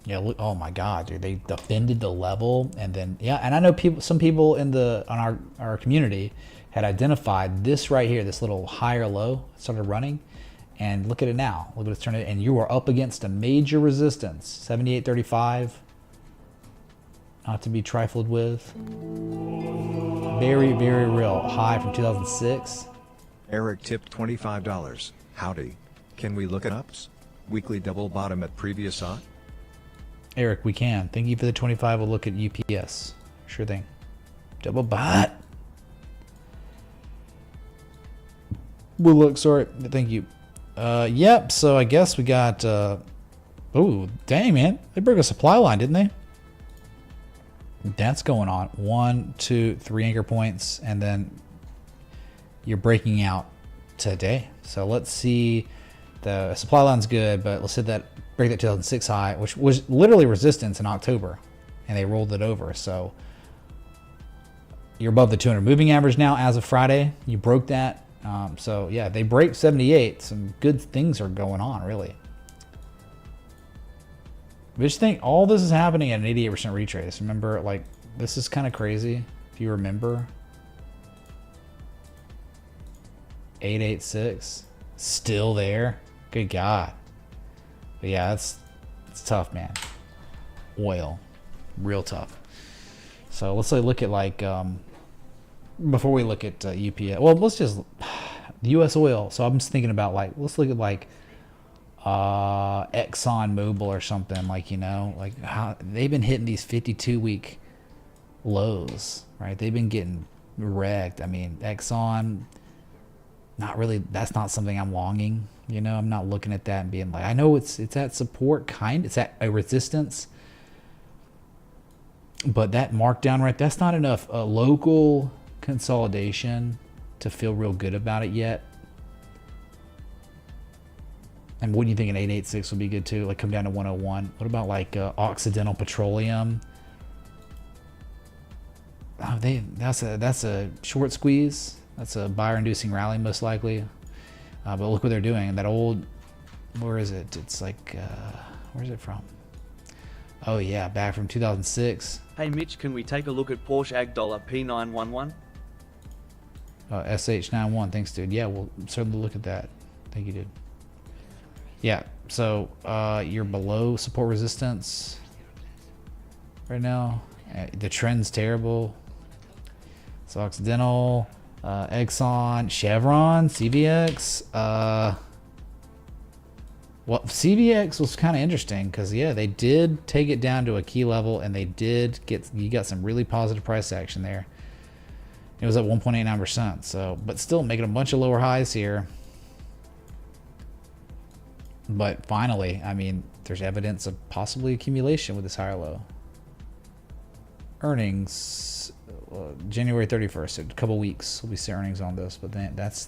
Yeah, look, oh my God, dude, they defended the level, and then and I know some people on our community had identified this right here, this little higher low, started running, And look at it now. Look at it's turning, and you are up against a major resistance, 78.35. Not to be trifled with. Very, very real. High from 2006. Eric tipped $25. Howdy. Can we look at ups? Weekly double bottom at previous high? Eric, we can. Thank you for the 25. We'll look at UPS. Sure thing. Double bot. We'll look, sorry. Thank you. Yep, so I guess we got... oh, dang, man. They broke a supply line, didn't they? That's going on. 1, 2, 3 anchor points, and then you're breaking out today. So let's see. The supply line's good, but let's hit that, break that 2006 high, which was literally resistance in October, and they rolled it over. So you're above the 200 moving average now as of Friday. You broke that. So yeah, they break 78. Some good things are going on, really. But just think, all this is happening at an 88% retrace. Remember, like, this is kind of crazy. If you remember, 886 still there. Good God. But yeah, it's tough, man. Oil, real tough. So let's look at like before we look at UPS. Well, let's just U.S. oil. So I'm just thinking about like, let's look at like Exxon Mobil or something, like, you know, like how they've been hitting these 52-week lows, right? They've been getting wrecked. I mean, Exxon, not really, that's not something I'm longing, you know. I'm not looking at that and being like, I know it's at support, it's at a resistance, but that markdown, right, that's not enough local consolidation to feel real good about it yet. And wouldn't you think an 886 would be good too? Like come down to 101. What about like Occidental Petroleum? Oh, that's a short squeeze. That's a buyer-inducing rally most likely. But look what they're doing. That old, where is it? It's like, where's it from? Oh yeah, back from 2006. Hey Mitch, can we take a look at Porsche Ag Dollar P911? SH91, thanks dude. Yeah, we'll certainly look at that. Thank you, dude. Yeah, so you're below support resistance right now. The trend's terrible. So Occidental, Exxon, Chevron, CVX. Well, CVX was kind of interesting because, yeah, they did take it down to a key level, and they did get, you got some really positive price action there. It was at 1.89%. So, but still making a bunch of lower highs here. But finally, I mean, there's evidence of possibly accumulation with this higher low. Earnings, January 31st, so a couple weeks we'll be seeing earnings on this, but then that's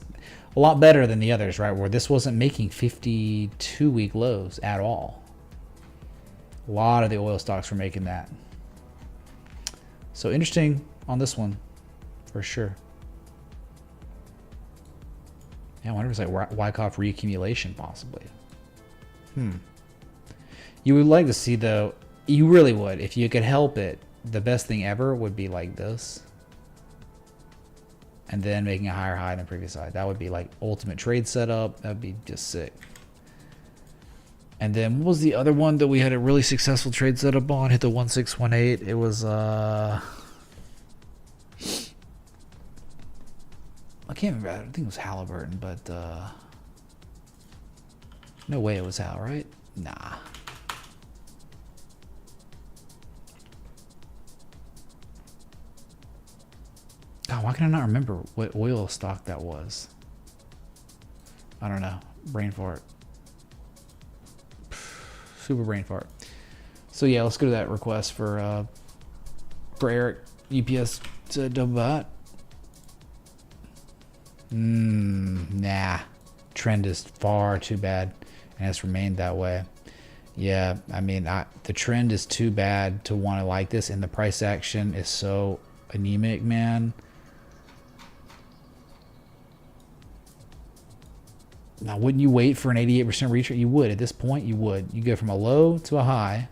a lot better than the others, right? Where this wasn't making 52-week lows at all. A lot of the oil stocks were making that. So interesting on this one, for sure. Yeah, I wonder if it's like Wyckoff reaccumulation possibly. You would like to see, though, you really would, if you could help it, the best thing ever would be like this. And then making a higher high than the previous high. That would be like ultimate trade setup. That would be just sick. And then what was the other one that we had a really successful trade setup on? Hit the 1618. It was I can't remember. I think it was Halliburton, but no way it was Hal, right? Nah. God, why can I not remember what oil stock that was? I don't know. Brain fart. Super brain fart. So yeah, let's go to that request for Eric UPS to double bot. Nah. Trend is far too bad, and it's remained that way. Yeah, I mean, the trend is too bad to want to like this, and the price action is so anemic, man. Now, wouldn't you wait for an 88% retrace? You would. At this point, you would. You go from a low to a high,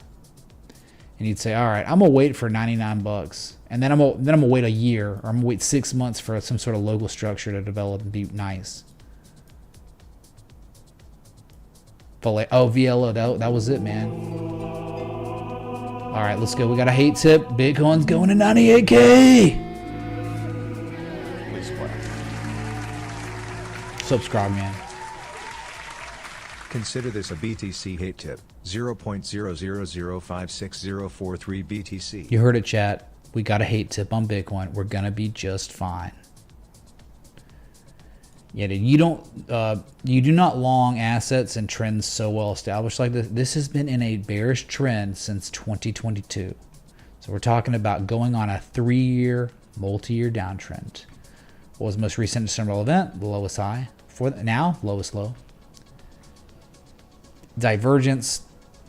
and you'd say, all right, I'm gonna wait for 99 bucks, and then I'm gonna wait a year, or I'm gonna wait 6 months for some sort of local structure to develop and be nice. Oh, VLO. That was it, man. All right, let's go. We got a hate tip. Bitcoin's going to 98K. Subscribe, man. Consider this a BTC hate tip, 0.000560043 BTC. You heard it, chat. We got a hate tip on Bitcoin. We're going to be just fine. Yeah, dude, you do not long assets and trends so well established like this. This has been in a bearish trend since 2022. So we're talking about going on a 3-year, multi-year downtrend. What was the most recent December event? The lowest high. Now, lowest low. Divergence.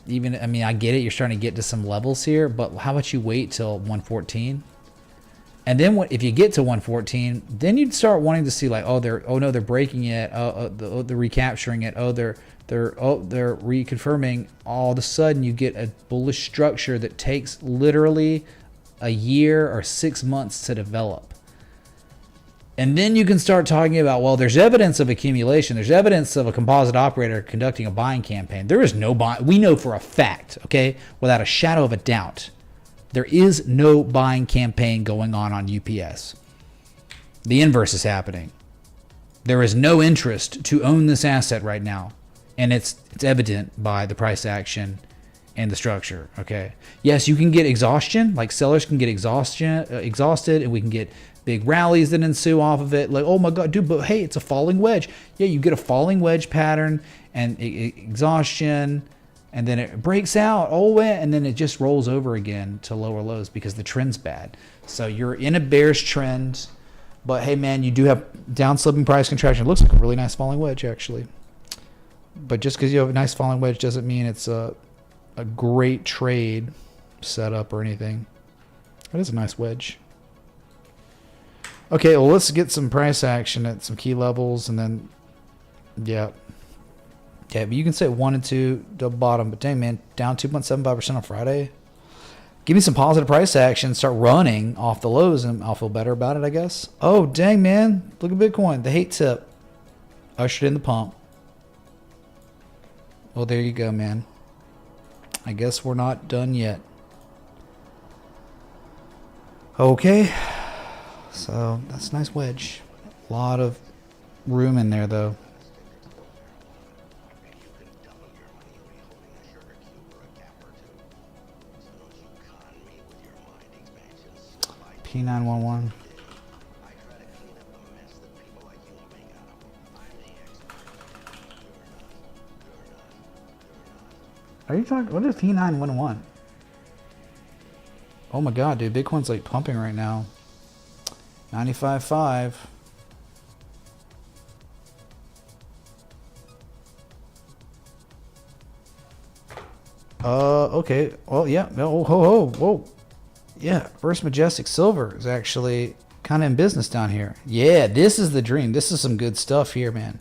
Even, I mean, I get it. You're starting to get to some levels here, but how about you wait till 114? And then if you get to 114, then you'd start wanting to see like, oh no, they're breaking it. They're recapturing it. They're reconfirming. All of a sudden, you get a bullish structure that takes literally a year or 6 months to develop. And then you can start talking about, well, there's evidence of accumulation. There's evidence of a composite operator conducting a buying campaign. There is no buying. We know for a fact, okay, without a shadow of a doubt, there is no buying campaign going on UPS. The inverse is happening. There is no interest to own this asset right now. And it's evident by the price action and the structure, okay? Yes, you can get exhaustion, like sellers can get exhausted, and we can get big rallies that ensue off of it. Like, oh my God, dude, but hey, it's a falling wedge. Yeah, you get a falling wedge pattern and exhaustion, and then it breaks out, and then it just rolls over again to lower lows because the trend's bad. So you're in a bearish trend, but hey, man, you do have down slipping price contraction. It looks like a really nice falling wedge, actually. But just because you have a nice falling wedge doesn't mean it's a great trade setup or anything. It is a nice wedge. Okay, well, let's get some price action at some key levels, and then, yeah. Yeah, but you can say 1 and 2 double bottom, but dang, man, down 2.75% on Friday. Give me some positive price action, start running off the lows, and I'll feel better about it, I guess. Oh, dang, man, look at Bitcoin, the hate tip. Ushered in the pump. Well, there you go, man. I guess we're not done yet. Okay. So that's a nice wedge. A lot of room in there, though. P911. Are you talking? What is P911? Oh my God, dude! Bitcoin's like pumping right now. 95.5. Okay. Well, yeah. Whoa. Yeah. First Majestic Silver is actually kind of in business down here. Yeah, this is the dream. This is some good stuff here, man.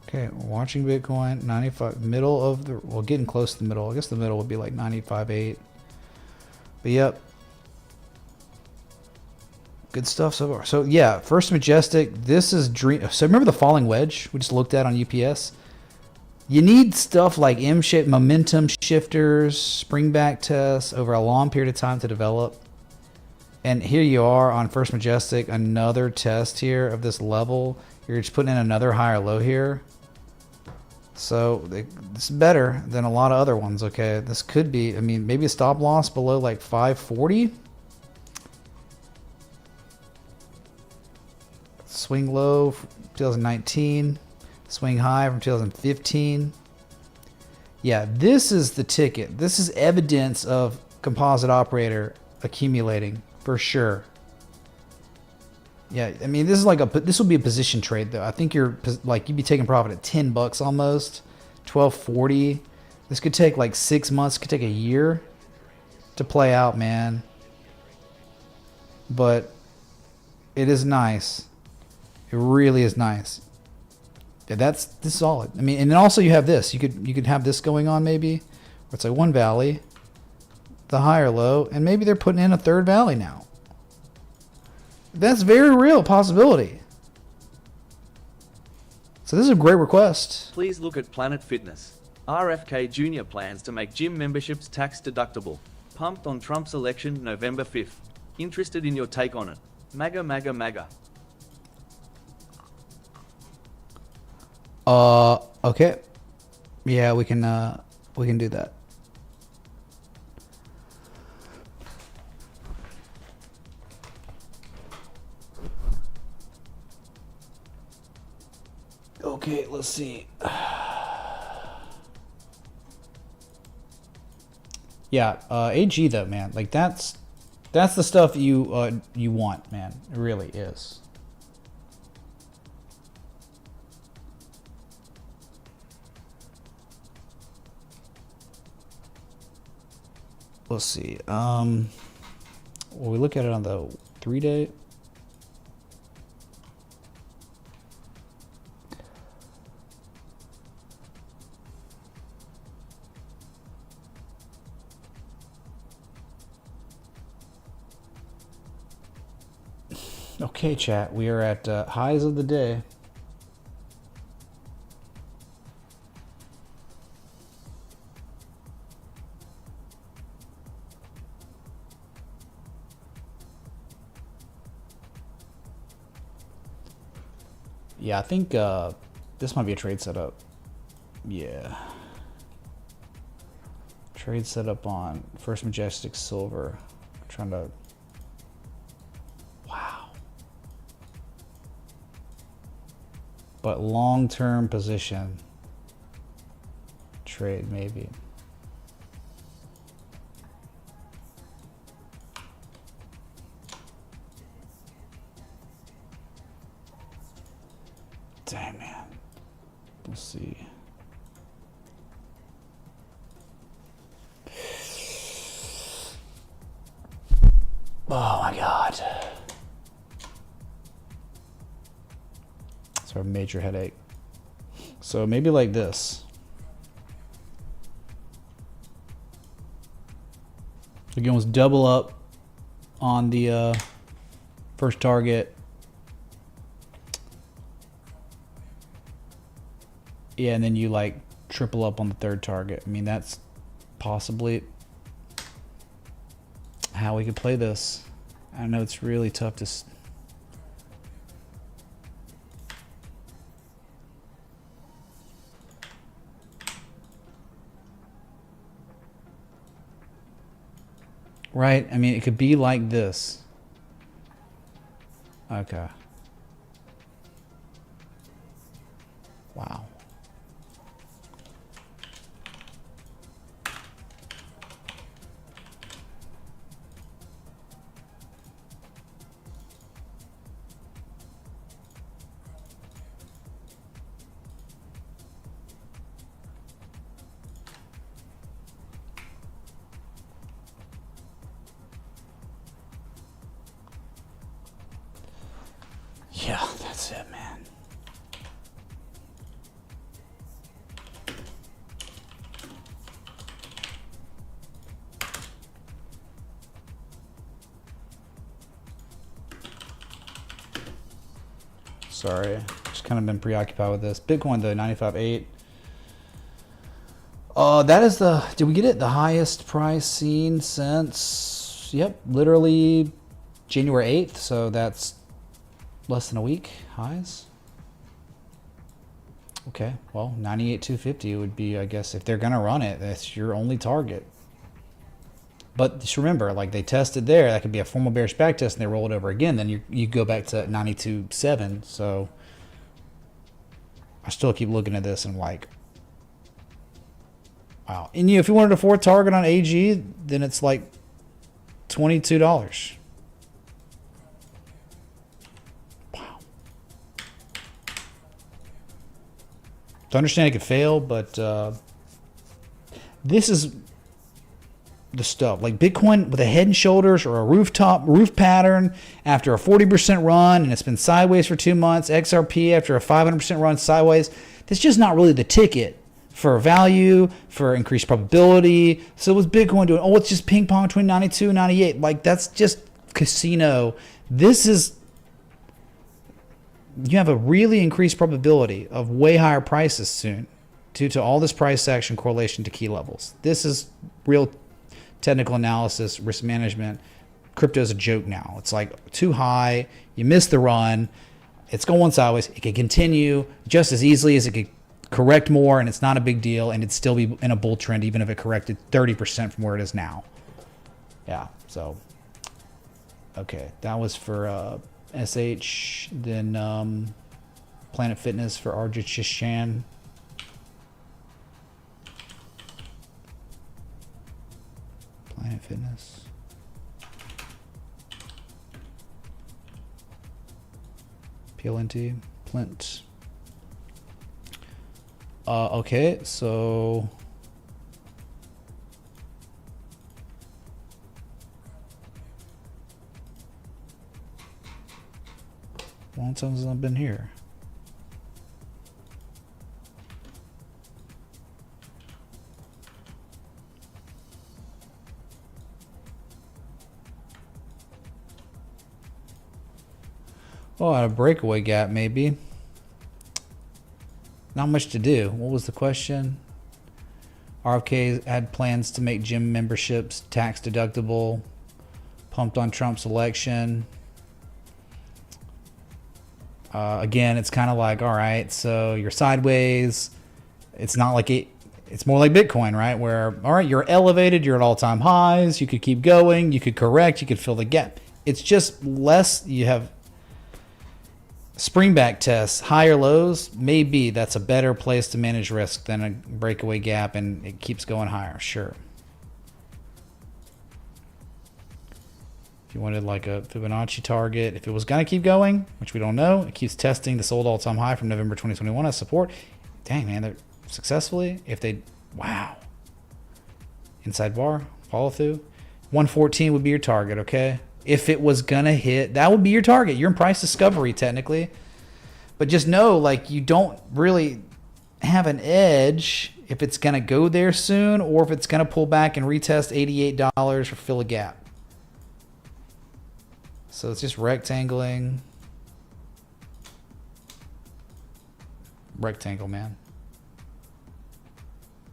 Okay, watching Bitcoin, 95, middle of the, well, getting close to the middle. I guess the middle would be like 95.8. But yep. Good stuff so far. So yeah, First Majestic, this is dream. So remember the falling wedge we just looked at on UPS? You need stuff like M-shaped momentum shifters, spring back tests over a long period of time to develop. And here you are on First Majestic, another test here of this level. You're just putting in another higher low here. So this is better than a lot of other ones, okay? This could be, I mean, maybe a stop loss below like 540. Swing low from 2019. Swing high from 2015. Yeah, this is the ticket. This is evidence of composite operator accumulating for sure. Yeah, I mean, this is like this will be a position trade though. I think you'd be taking profit at $10 almost, 12.40. This could take like 6 months. It could take a year to play out, man. But it is nice. It really is nice. Yeah, this is solid. I mean, and then also you have this. You could have this going on maybe, where it's like one valley, the higher low, and maybe they're putting in a third valley now. That's very real possibility. So this is a great request. Please look at Planet Fitness. RFK Jr. plans to make gym memberships tax deductible. Pumped on Trump's election November 5th. Interested in your take on it? MAGA, MAGA, MAGA. Okay. Yeah, we can do that. Okay, let's see. Yeah, AG though, man. Like that's the stuff you want, man. It really is. Let's see. Will we look at it on the 3-day? Okay, chat. We are at highs of the day. Yeah, I think this might be a trade setup. Yeah. Trade setup on First Majestic Silver. Trying to... Wow. But long-term position. Trade, maybe. Dang, man. We'll see. Oh my God. It's our major headache. So maybe like this. So you almost double up on the first target. Yeah, and then you like triple up on the third target. I mean, that's possibly how we could play this. I know it's really tough to... Right? I mean, it could be like this. Okay. Wow. Yeah, that's it, man. Sorry, just kind of been preoccupied with this. Bitcoin though, 95.8. That is the, did we get it? The highest price seen since, yep, literally January 8th. So that's less than a week highs. Okay, well, 98,250 would be, I guess, if they're gonna run it, that's your only target. But just remember, like they tested there, that could be a formal bearish back test, and they roll it over again. Then you go back to 92.7. So I still keep looking at this and like, wow. And if you wanted a fourth target on AG, then it's like $22. I understand it could fail, but this is the stuff. Like Bitcoin with a head and shoulders or a roof pattern after a 40% run, and it's been sideways for 2 months. XRP after a 500% run sideways. That's just not really the ticket for value, for increased probability. So what's Bitcoin doing? Oh, it's just ping pong between 92 and 98. Like that's just casino. This is you have a really increased probability of way higher prices soon due to all this price action correlation to key levels. This is real technical analysis, risk management. Crypto is a joke now. It's like too high. You miss the run. It's going sideways. It could continue just as easily as it could correct more, and it's not a big deal, and it'd still be in a bull trend even if it corrected 30% from where it is now. Yeah, so okay, that was for SH. Then Planet Fitness for Arjichishan. Planet Fitness. PLNT. Plint. Okay, so long time since I've been here. Oh, at a breakaway gap, maybe. Not much to do. What was the question? RFK had plans to make gym memberships tax deductible. Pumped on Trump's election. Again, it's kind of like, all right, so you're sideways. It's not like it's more like Bitcoin, right? Where, all right, you're elevated, you're at all-time highs, you could keep going, you could correct, you could fill the gap. It's just less, you have springback tests, higher lows, maybe that's a better place to manage risk than a breakaway gap and it keeps going higher, sure. If you wanted like a Fibonacci target, if it was going to keep going, which we don't know, it keeps testing this old all-time high from November 2021 as support. Dang, man, they're successfully, if they, wow. Inside bar, follow through. 114 would be your target, okay? If it was going to hit, that would be your target. You're in price discovery, technically. But just know, like, you don't really have an edge if it's going to go there soon or if it's going to pull back and retest $88 or fill a gap. So it's just rectangling. Rectangle, man.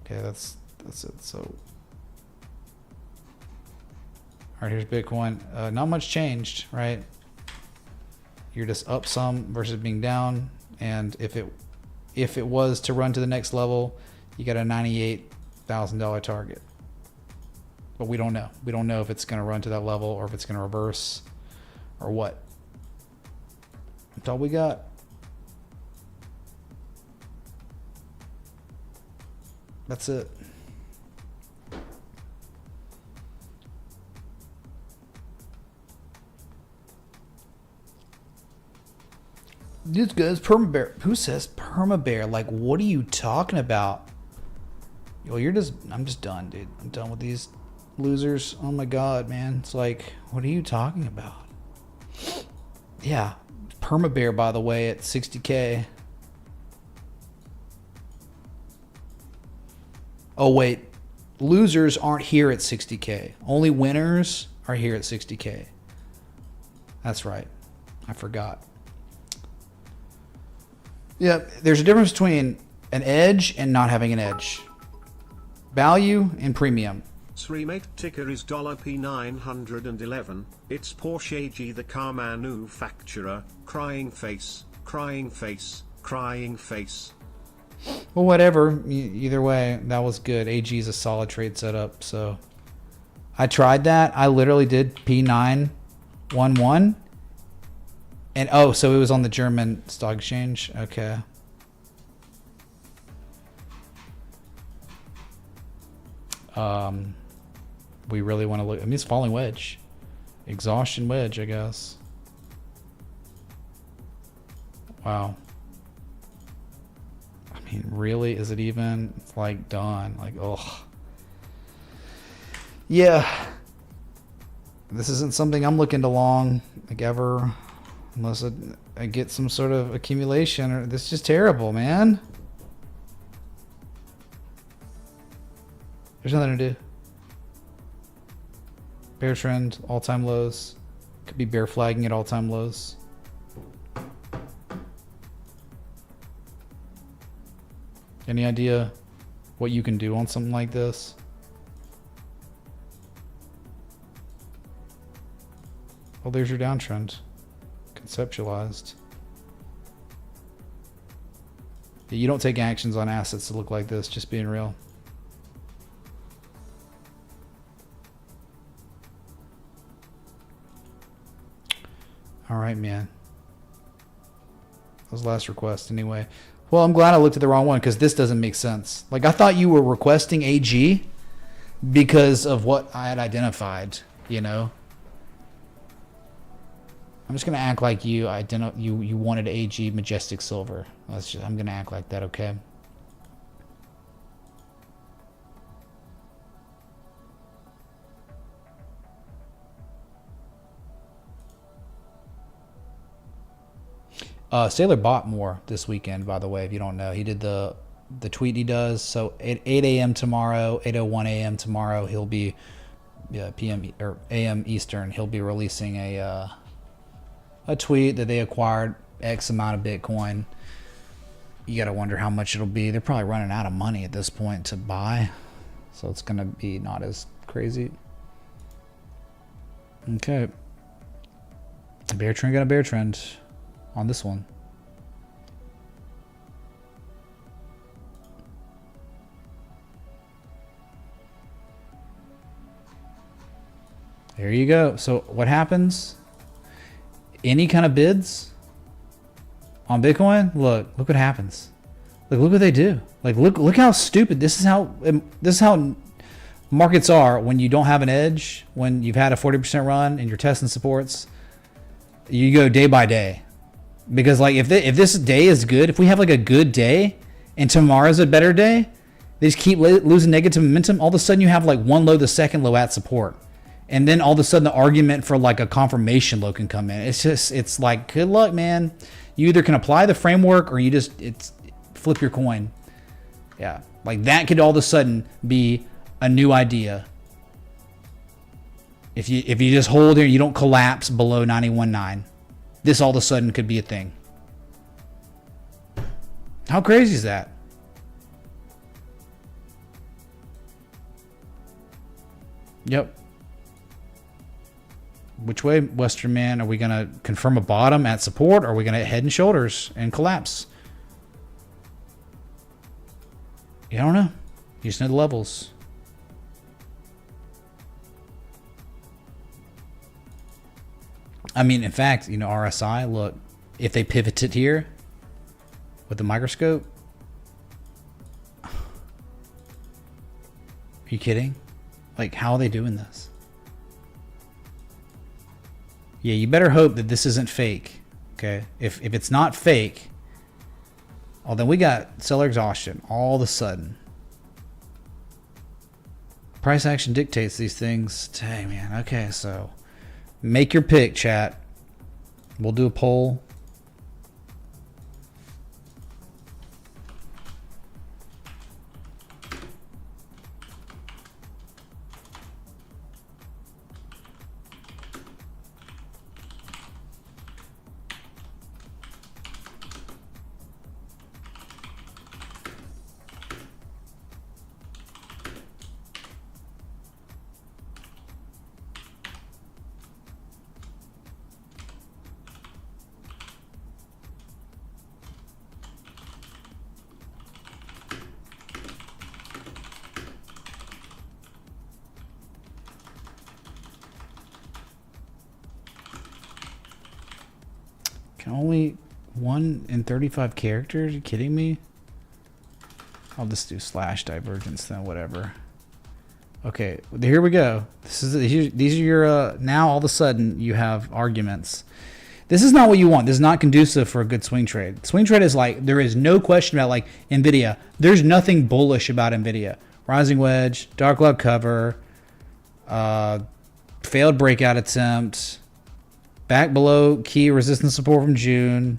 Okay, that's it. So, all right, here's Bitcoin. Not much changed, right? You're just up some versus being down. And if it was to run to the next level, you got a $98,000 target. But we don't know. We don't know if it's going to run to that level or if it's going to reverse or what. That's all we got. That's it. This guy's permabear. Who says permabear? Like, what are you talking about? Yo, I'm just done, dude. I'm done with these losers. Oh my God, man. It's like, what are you talking about? Yeah. Permabear, by the way, at 60K. Oh, wait. Losers aren't here at 60K. Only winners are here at 60K. That's right. I forgot. Yeah, there's a difference between an edge and not having an edge. Value and premium. Remake ticker is $P911. It's Porsche AG, the car manufacturer. Crying face, crying face, crying face. Well, whatever. Either way, that was good. AG is a solid trade setup. So I tried that. I literally did P911. And oh, so it was on the German stock exchange. Okay. We really want to look. I mean, it's falling wedge, exhaustion wedge, I guess. Wow. I mean, really, is it even? It's like done. Like, ugh. Yeah. This isn't something I'm looking to long, like ever, unless I get some sort of accumulation. Or this is just terrible, man. There's nothing to do. Bear trend, all-time lows. Could be bear flagging at all-time lows. Any idea what you can do on something like this? Well, there's your downtrend, conceptualized. You don't take actions on assets that look like this, just being real. All right, man. That was last request anyway. Well, I'm glad I looked at the wrong one because this doesn't make sense. Like, I thought you were requesting AG because of what I had identified, you know? I'm just going to act like you wanted AG Majestic Silver. I'm going to act like that, okay? Sailor bought more this weekend, by the way, if you don't know. He did the tweet he does. So at 8 a.m. tomorrow, 8:01 a.m. tomorrow, he'll be PM or AM Eastern. He'll be releasing a tweet that they acquired X amount of Bitcoin. You got to wonder how much it'll be. They're probably running out of money at this point to buy. So it's going to be not as crazy. Okay. Bear trend got a bear trend on this one. There you go. So what happens? Any kind of bids on Bitcoin? Look what happens. Look what they do. Like look how stupid. This is how markets are when you don't have an edge, when you've had a 40% run and you're testing supports. You go day by day. Because like if this day is good, if we have like a good day and tomorrow's a better day, they just keep losing negative momentum. All of a sudden you have like one low, the second low at support. And then all of a sudden the argument for like a confirmation low can come in. It's like, good luck, man. You either can apply the framework or you it's flip your coin. Yeah. Like that could all of a sudden be a new idea. If you just hold here, you don't collapse below 91.9. This all of a sudden could be a thing. How crazy is that? Yep. Which way, Western man? Are we going to confirm a bottom at support? Or are we going to head and shoulders and collapse? You don't know. You just know the levels. I mean, in fact, you know, RSI, look, if they pivoted here with the microscope. Are you kidding? Like, how are they doing this? Yeah, you better hope that this isn't fake. Okay? If it's not fake, oh, then we got seller exhaustion all of a sudden. Price action dictates these things. Dang, man. Okay, so make your pick, chat. We'll do a poll. Can only 1 in 35 characters? Are you kidding me? I'll just do slash divergence then, whatever. Okay, here we go. These are your now all of a sudden you have arguments. This is not what you want. This is not conducive for a good swing trade. Swing trade is like, there is no question about like Nvidia. There's nothing bullish about Nvidia. Rising wedge, dark cloud cover, failed breakout attempt, back below key resistance support from June.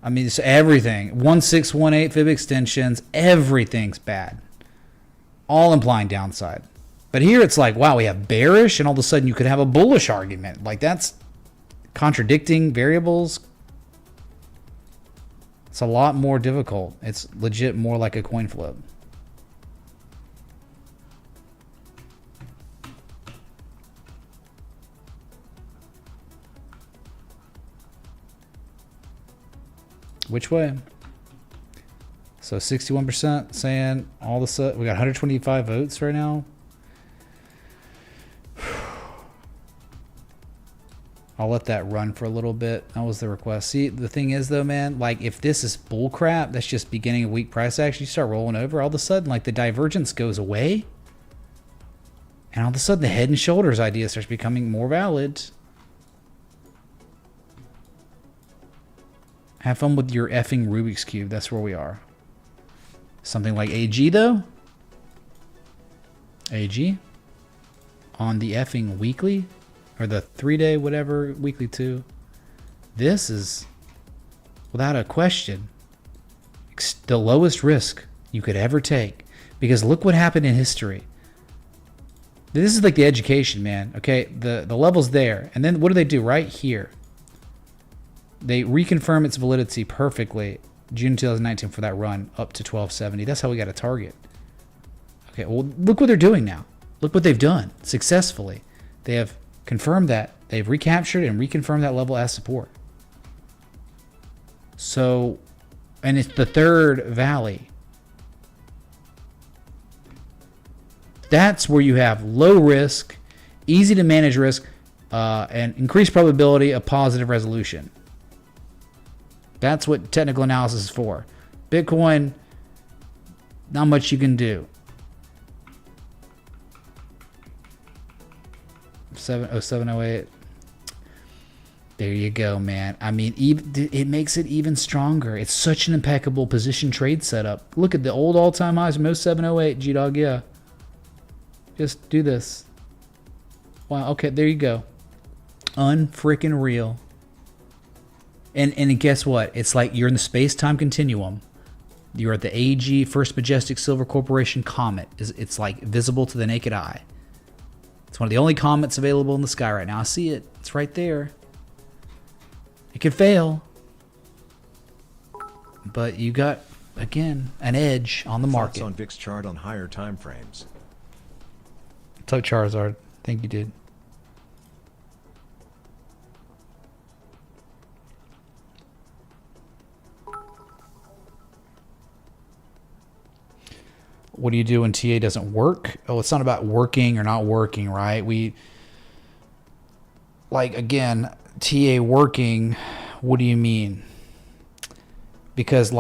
I mean, it's everything. 1618 fib extensions. Everything's bad. All implying downside. But here it's like, wow, we have bearish, and all of a sudden you could have a bullish argument. Like, that's contradicting variables. It's a lot more difficult. It's legit more like a coin flip. Which way? So 61% saying all the set. We got 125 votes right now. I'll let that run for a little bit. That was the request. See, the thing is though, man, like if this is bull crap, that's just beginning of weak price action. You start rolling over, all of a sudden, like the divergence goes away. And all of a sudden the head and shoulders idea starts becoming more valid. Have fun with your effing Rubik's Cube. That's where we are. Something like AG though. AG. On the effing weekly. Or the 3-day, whatever, weekly 2. This is, without a question, the lowest risk you could ever take. Because look what happened in history. This is like the education, man. Okay, the level's there. And then what do they do right here? They reconfirm its validity perfectly. June 2019 for that run up to 1270. That's how we got a target. Okay, well, look what they're doing now. Look what they've done successfully. They have confirmed that. They've recaptured and reconfirmed that level as support. So, and it's the third valley. That's where you have low risk, easy to manage risk, and increased probability of positive resolution. That's what technical analysis is for. Bitcoin, not much you can do. 708. There you go, man. I mean, it makes it even stronger. It's such an impeccable position trade setup. Look at the old all-time highs from 0708, G-Dog, yeah. Just do this. Wow, okay, there you go. Unfreaking real. And guess what? It's like you're in the space-time continuum. You're at the AG First Majestic Silver Corporation comet. It's like visible to the naked eye. It's one of the only comets available in the sky right now. I see it. It's right there. It could fail. But you got, again, an edge on the market. Thoughts on VIX chart on higher time frames. What's up, Charizard? Think you did. What do you do when TA doesn't work? Oh, it's not about working or not working, right? Again, TA working, what do you mean? Because,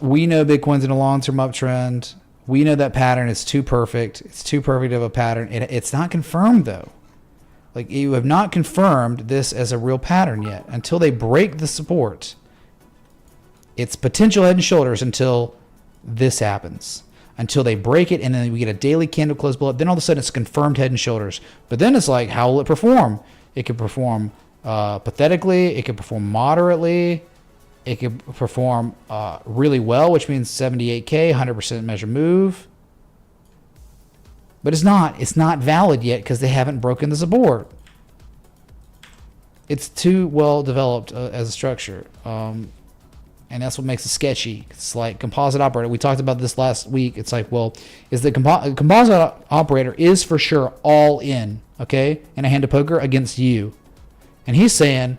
we know Bitcoin's in a long-term uptrend. We know that pattern is too perfect. It's too perfect of a pattern. It's not confirmed, though. You have not confirmed this as a real pattern yet. Until they break the support, it's potential head and shoulders until this happens, until they break it, and then we get a daily candle close below. Then all of a sudden it's confirmed head and shoulders. But then it's like, how will it perform? It could perform pathetically. It could perform moderately. It could perform really well, which means 78K, 100% measure move. But it's not valid yet because they haven't broken the support. It's too well developed as a structure. And that's what makes it sketchy. It's like composite operator. We talked about this last week. It's like, well, is the composite operator is for sure all in, okay, in a hand of poker against you. And he's saying,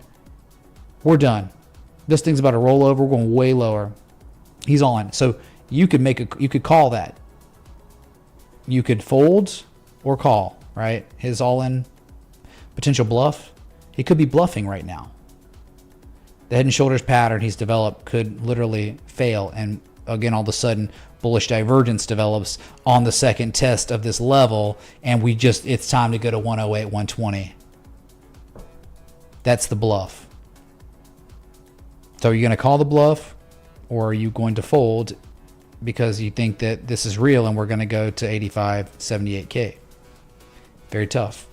we're done. This thing's about to roll over. We're going way lower. He's on. So you could call that. You could fold or call, right? His all-in potential bluff. He could be bluffing right now. The head and shoulders pattern he's developed could literally fail. And again, all of a sudden, bullish divergence develops on the second test of this level. And it's time to go to 108, 120. That's the bluff. So are you going to call the bluff, or are you going to fold because you think that this is real and we're going to go to 85, 78K? Very tough.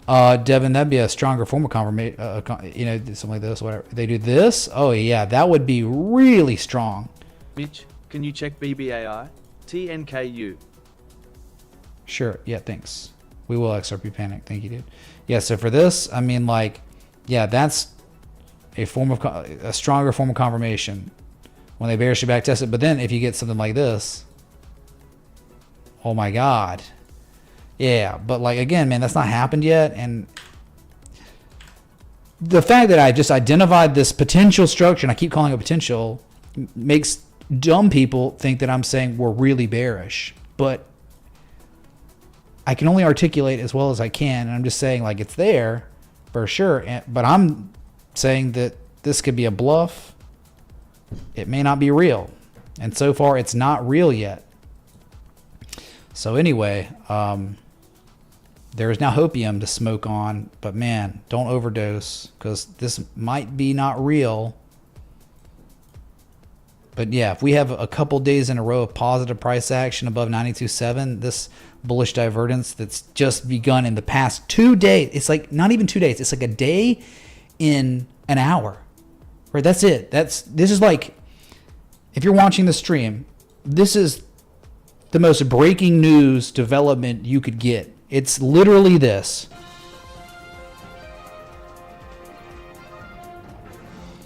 Devin, that'd be a stronger form of confirmation, something like this, whatever. They do this? Oh, yeah, that would be really strong. Mitch, can you check BBAI? TNKU. Sure, yeah, thanks. We will XRP panic. Thank you, dude. Yeah, so for this, I mean, like, yeah, that's a stronger form of confirmation when they bearishly back test it. But then if you get something like this, oh my God. Yeah, but like, again, man, that's not happened yet. And the fact that I just identified this potential structure, and I keep calling it potential, makes dumb people think that I'm saying we're really bearish. But I can only articulate as well as I can, and I'm just saying, like, it's there for sure. But I'm saying that this could be a bluff. It may not be real. And so far, it's not real yet. So anyway, there is now hopium to smoke on. But man, don't overdose, because this might be not real. But yeah, if we have a couple days in a row of positive price action above 92.7, this bullish divergence that's just begun in the past 2 days, it's like not even 2 days, it's like a day in an hour, right? That's it. This is like, if you're watching the stream, this is the most breaking news development you could get. It's literally this.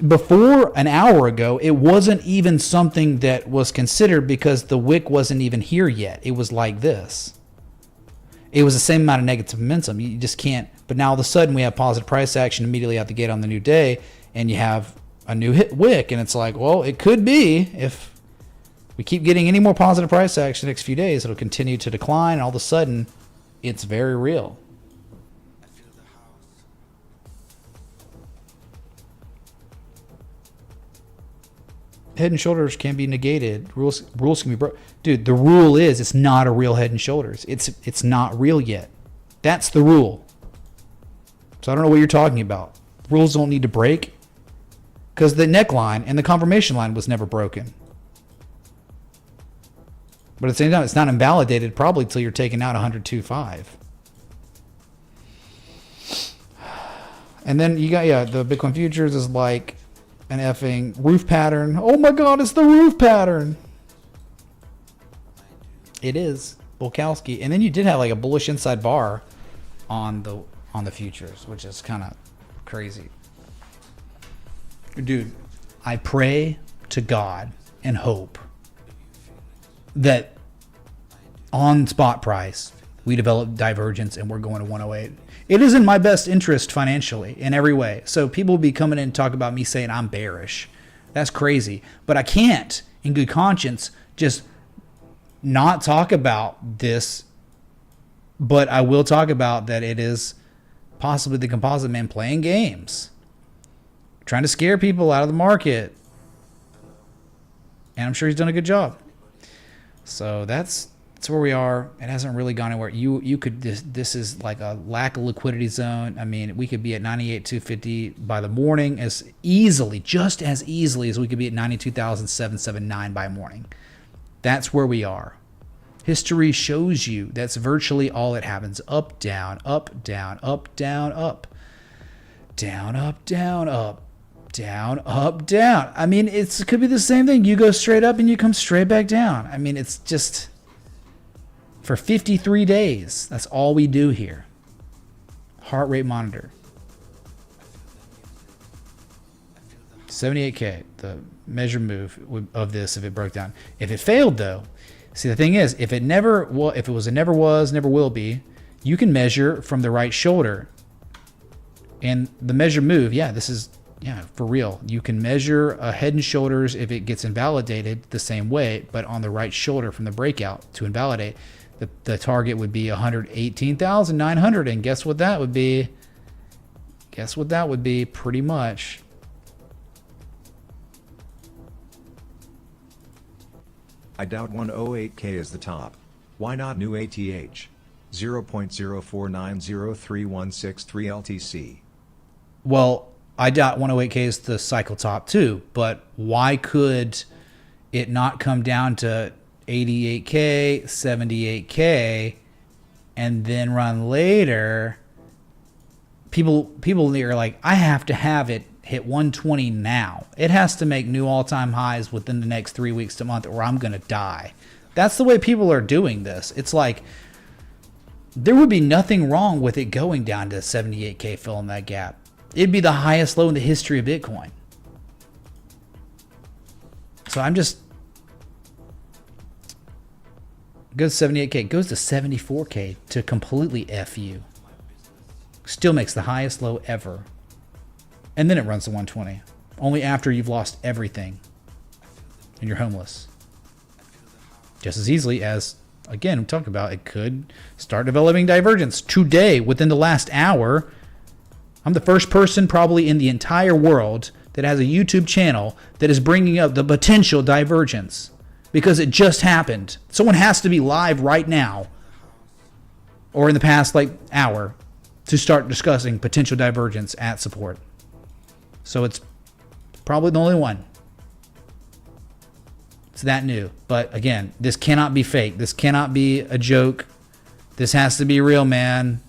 Before an hour ago, it wasn't even something that was considered because the wick wasn't even here yet. It was like this. It was the same amount of negative momentum. You just can't. But now all of a sudden we have positive price action immediately out the gate on the new day, and you have a new hit wick, and it's like, well, it could be if we keep getting any more positive price action the next few days, it'll continue to decline, and all of a sudden it's very real. Head and shoulders can be negated. Rules can be broken. Dude, the rule is it's not a real head and shoulders. It's not real yet. That's the rule. So I don't know what you're talking about. Rules don't need to break, because the neckline and the confirmation line was never broken. But at the same time, it's not invalidated probably till you're taking out 102.5. And then you got, yeah, the Bitcoin futures is like an effing roof pattern. Oh my God, it's the roof pattern. It is Bulkowski. And then you did have like a bullish inside bar on the futures, which is kind of crazy. Dude, I pray to God and hope that on spot price we develop divergence and we're going to 108. It is in my best interest financially in every way. So people will be coming in and talk about me saying I'm bearish. That's crazy. But I can't, in good conscience, just not talk about this. But I will talk about that it is possibly the composite man playing games, trying to scare people out of the market. And I'm sure he's done a good job. So that's where we are. It hasn't really gone anywhere. You could, this is like a lack of liquidity zone. I mean, we could be at 98,250 by the morning as easily, just as easily as we could be at 92,779 by morning. That's where we are. History shows you that's virtually all that happens. Up, down, up, down, up, down, up, down, up, down, up, down, up, down. I mean, it could be the same thing. You go straight up and you come straight back down. I mean, it's just for 53 days. That's all we do here. Heart rate monitor. 78K, the measure move of this if it broke down. If it failed though, see the thing is, if it never was, never will be, you can measure from the right shoulder. And the measure move, yeah, this is, yeah, for real. You can measure a head and shoulders if it gets invalidated the same way, but on the right shoulder from the breakout to invalidate, the target would be 118,900. And guess what that would be? Guess what that would be? Pretty much. I doubt 108K is the top. Why not new ATH? 0.0490316 LTC. Well, I doubt 108K is the cycle top too, but why could it not come down to 88K, 78K, and then run later? People are like, I have to have it hit 120 now. It has to make new all-time highs within the next 3 weeks to a month or I'm going to die. That's the way people are doing this. It's like there would be nothing wrong with it going down to 78K, filling that gap. It'd be the highest low in the history of Bitcoin. So I'm just... Goes to 78K, goes to 74K to completely F you. Still makes the highest low ever. And then it runs to 120. Only after you've lost everything. And you're homeless. Just as easily as, again, we talked about, it could start developing divergence. Today, within the last hour, I'm the first person probably in the entire world that has a YouTube channel that is bringing up the potential divergence. Because it just happened. Someone has to be live right now, or in the past hour, to start discussing potential divergence at support. So it's probably the only one. It's that new. But again, this cannot be fake. This cannot be a joke. This has to be real, man.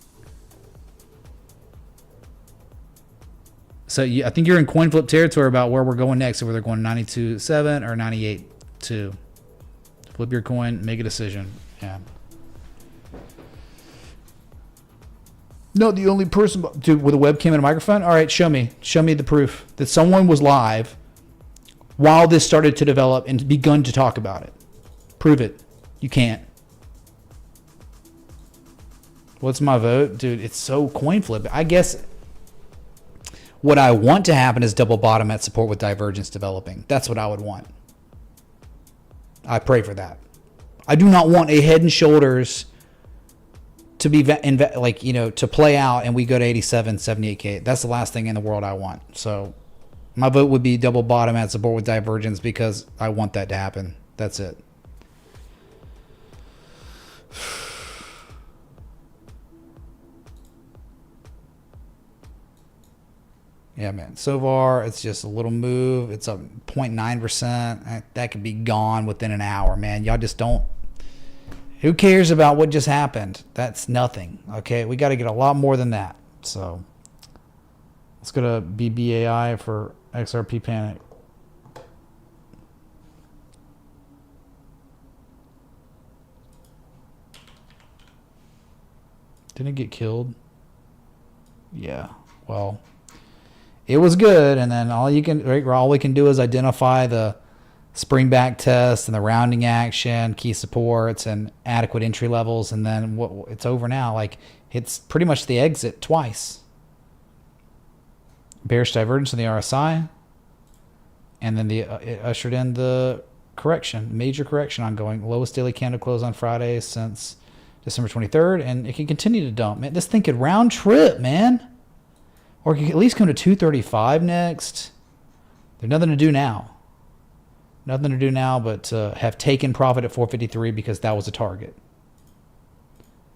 So I think you're in coin flip territory about where we're going next. Whether they're going 92.7 or 98.2. Flip your coin, make a decision. Yeah. No, the only person with a webcam and a microphone? All right, show me. Show me the proof that someone was live while this started to develop and begun to talk about it. Prove it. You can't. What's my vote? Dude, it's so coin flip. I guess what I want to happen is double bottom at support with divergence developing. That's what I would want. I pray for that. I do not want a head and shoulders to be to play out and we go to 87, 78K. That's the last thing in the world I want. So my vote would be double bottom at support with divergence because I want that to happen. That's it. Yeah, man. So far, it's just a little move. It's up 0.9%. That could be gone within an hour, man. Y'all just don't. Who cares about what just happened? That's nothing. Okay, we got to get a lot more than that. So let's go to BBAI for XRP Panic. Didn't it get killed? Yeah. Well, it was good, and then all we can do is identify the spring back test and the rounding action, key supports, and adequate entry levels, and then it's over now. It's pretty much the exit twice. Bearish divergence in the RSI, and then it ushered in the correction, major correction ongoing. Lowest daily candle close on Friday since December 23rd, and it can continue to dump. Man, this thing could round trip, man. Or you can at least come to 235 next. There's nothing to do now. Nothing to do now but have taken profit at 453 because that was a target.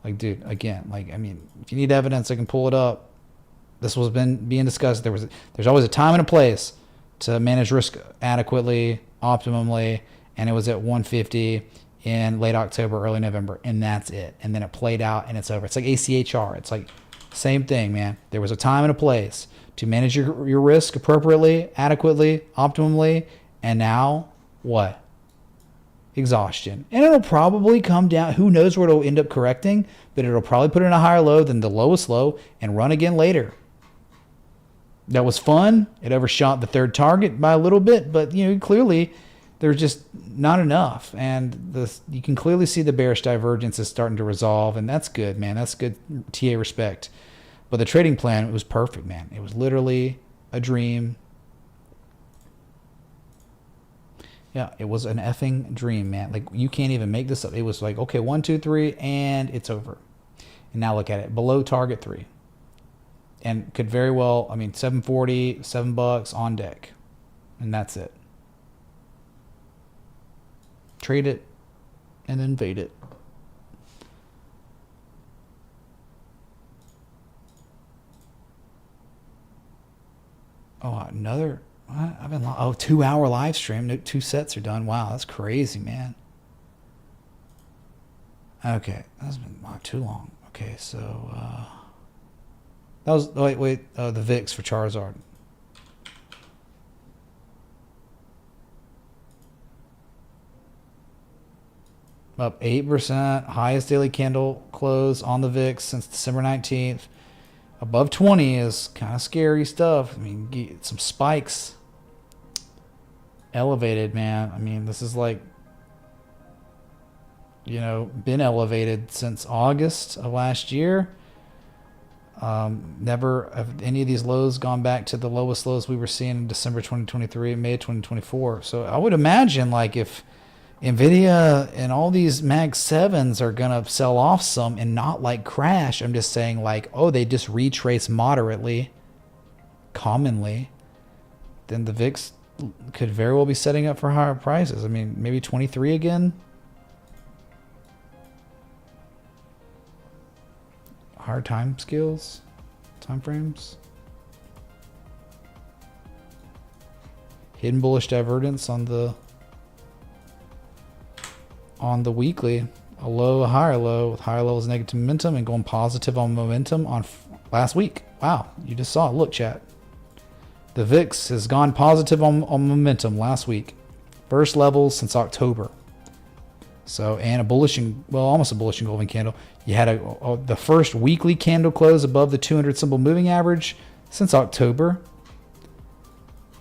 Dude, again, if you need evidence, I can pull it up. This was being discussed. There's always a time and a place to manage risk adequately, optimally, and it was at 150 in late October, early November, and that's it. And then it played out and it's over. It's like ACHR. It's like same thing, man. There was a time and a place to manage your risk appropriately, adequately, optimally, and now what? Exhaustion. And it'll probably come down. Who knows where it'll end up correcting, but it'll probably put in a higher low than the lowest low and run again later. That was fun. It overshot the third target by a little bit, but clearly there's just not enough. And you can clearly see the bearish divergence is starting to resolve, and that's good, man. That's good TA respect. But the trading plan, it was perfect, man. It was literally a dream. Yeah, it was an effing dream, man. You can't even make this up. It was okay, 1, 2, 3, and it's over. And now look at it, below target 3. And could very well, $7.40, $7 on deck. And that's it. Trade it and then fade it. Oh, another. I've been 2-hour live stream. 2 sets are done. Wow, that's crazy, man. Okay, that's been too long. Okay, so that was the VIX for Charizard. Up 8%. Highest daily candle close on the VIX since December 19th. Above 20 is kind of scary stuff. I mean, get some spikes. Elevated, man. I mean, this is like, you know, been elevated since August of last year. Never have any of these lows gone back to the lowest lows we were seeing in December 2023 and May 2024. So I would imagine, like, if Nvidia and all these Mag 7s are going to sell off some and not like crash, I'm just saying, like, oh, they just retrace moderately, commonly, then the VIX could very well be setting up for higher prices. I mean, maybe 23 again. Higher time scales, time frames. Hidden bullish divergence on the weekly. A low, a higher low with higher levels of negative momentum and going positive on momentum on last week. Wow, you just saw it. Look, chat. The VIX has gone positive on momentum last week. First levels since October. So, and a bullish, well, almost a bullish engulfing candle. You had the first weekly candle close above the 200 symbol moving average since October.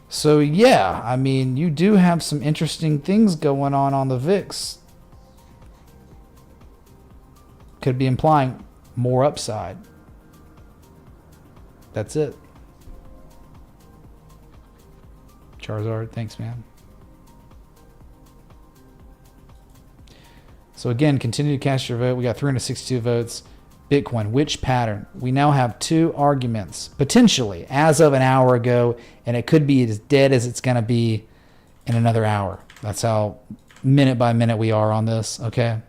So, yeah, I mean, you do have some interesting things going on the VIX. Could be implying more upside. That's it. Charizard, thanks, man. So again, continue to cast your vote. We got 362 votes. Bitcoin, which pattern? We now have two arguments, potentially, as of an hour ago, and it could be as dead as it's going to be in another hour. That's how minute by minute we are on this, okay?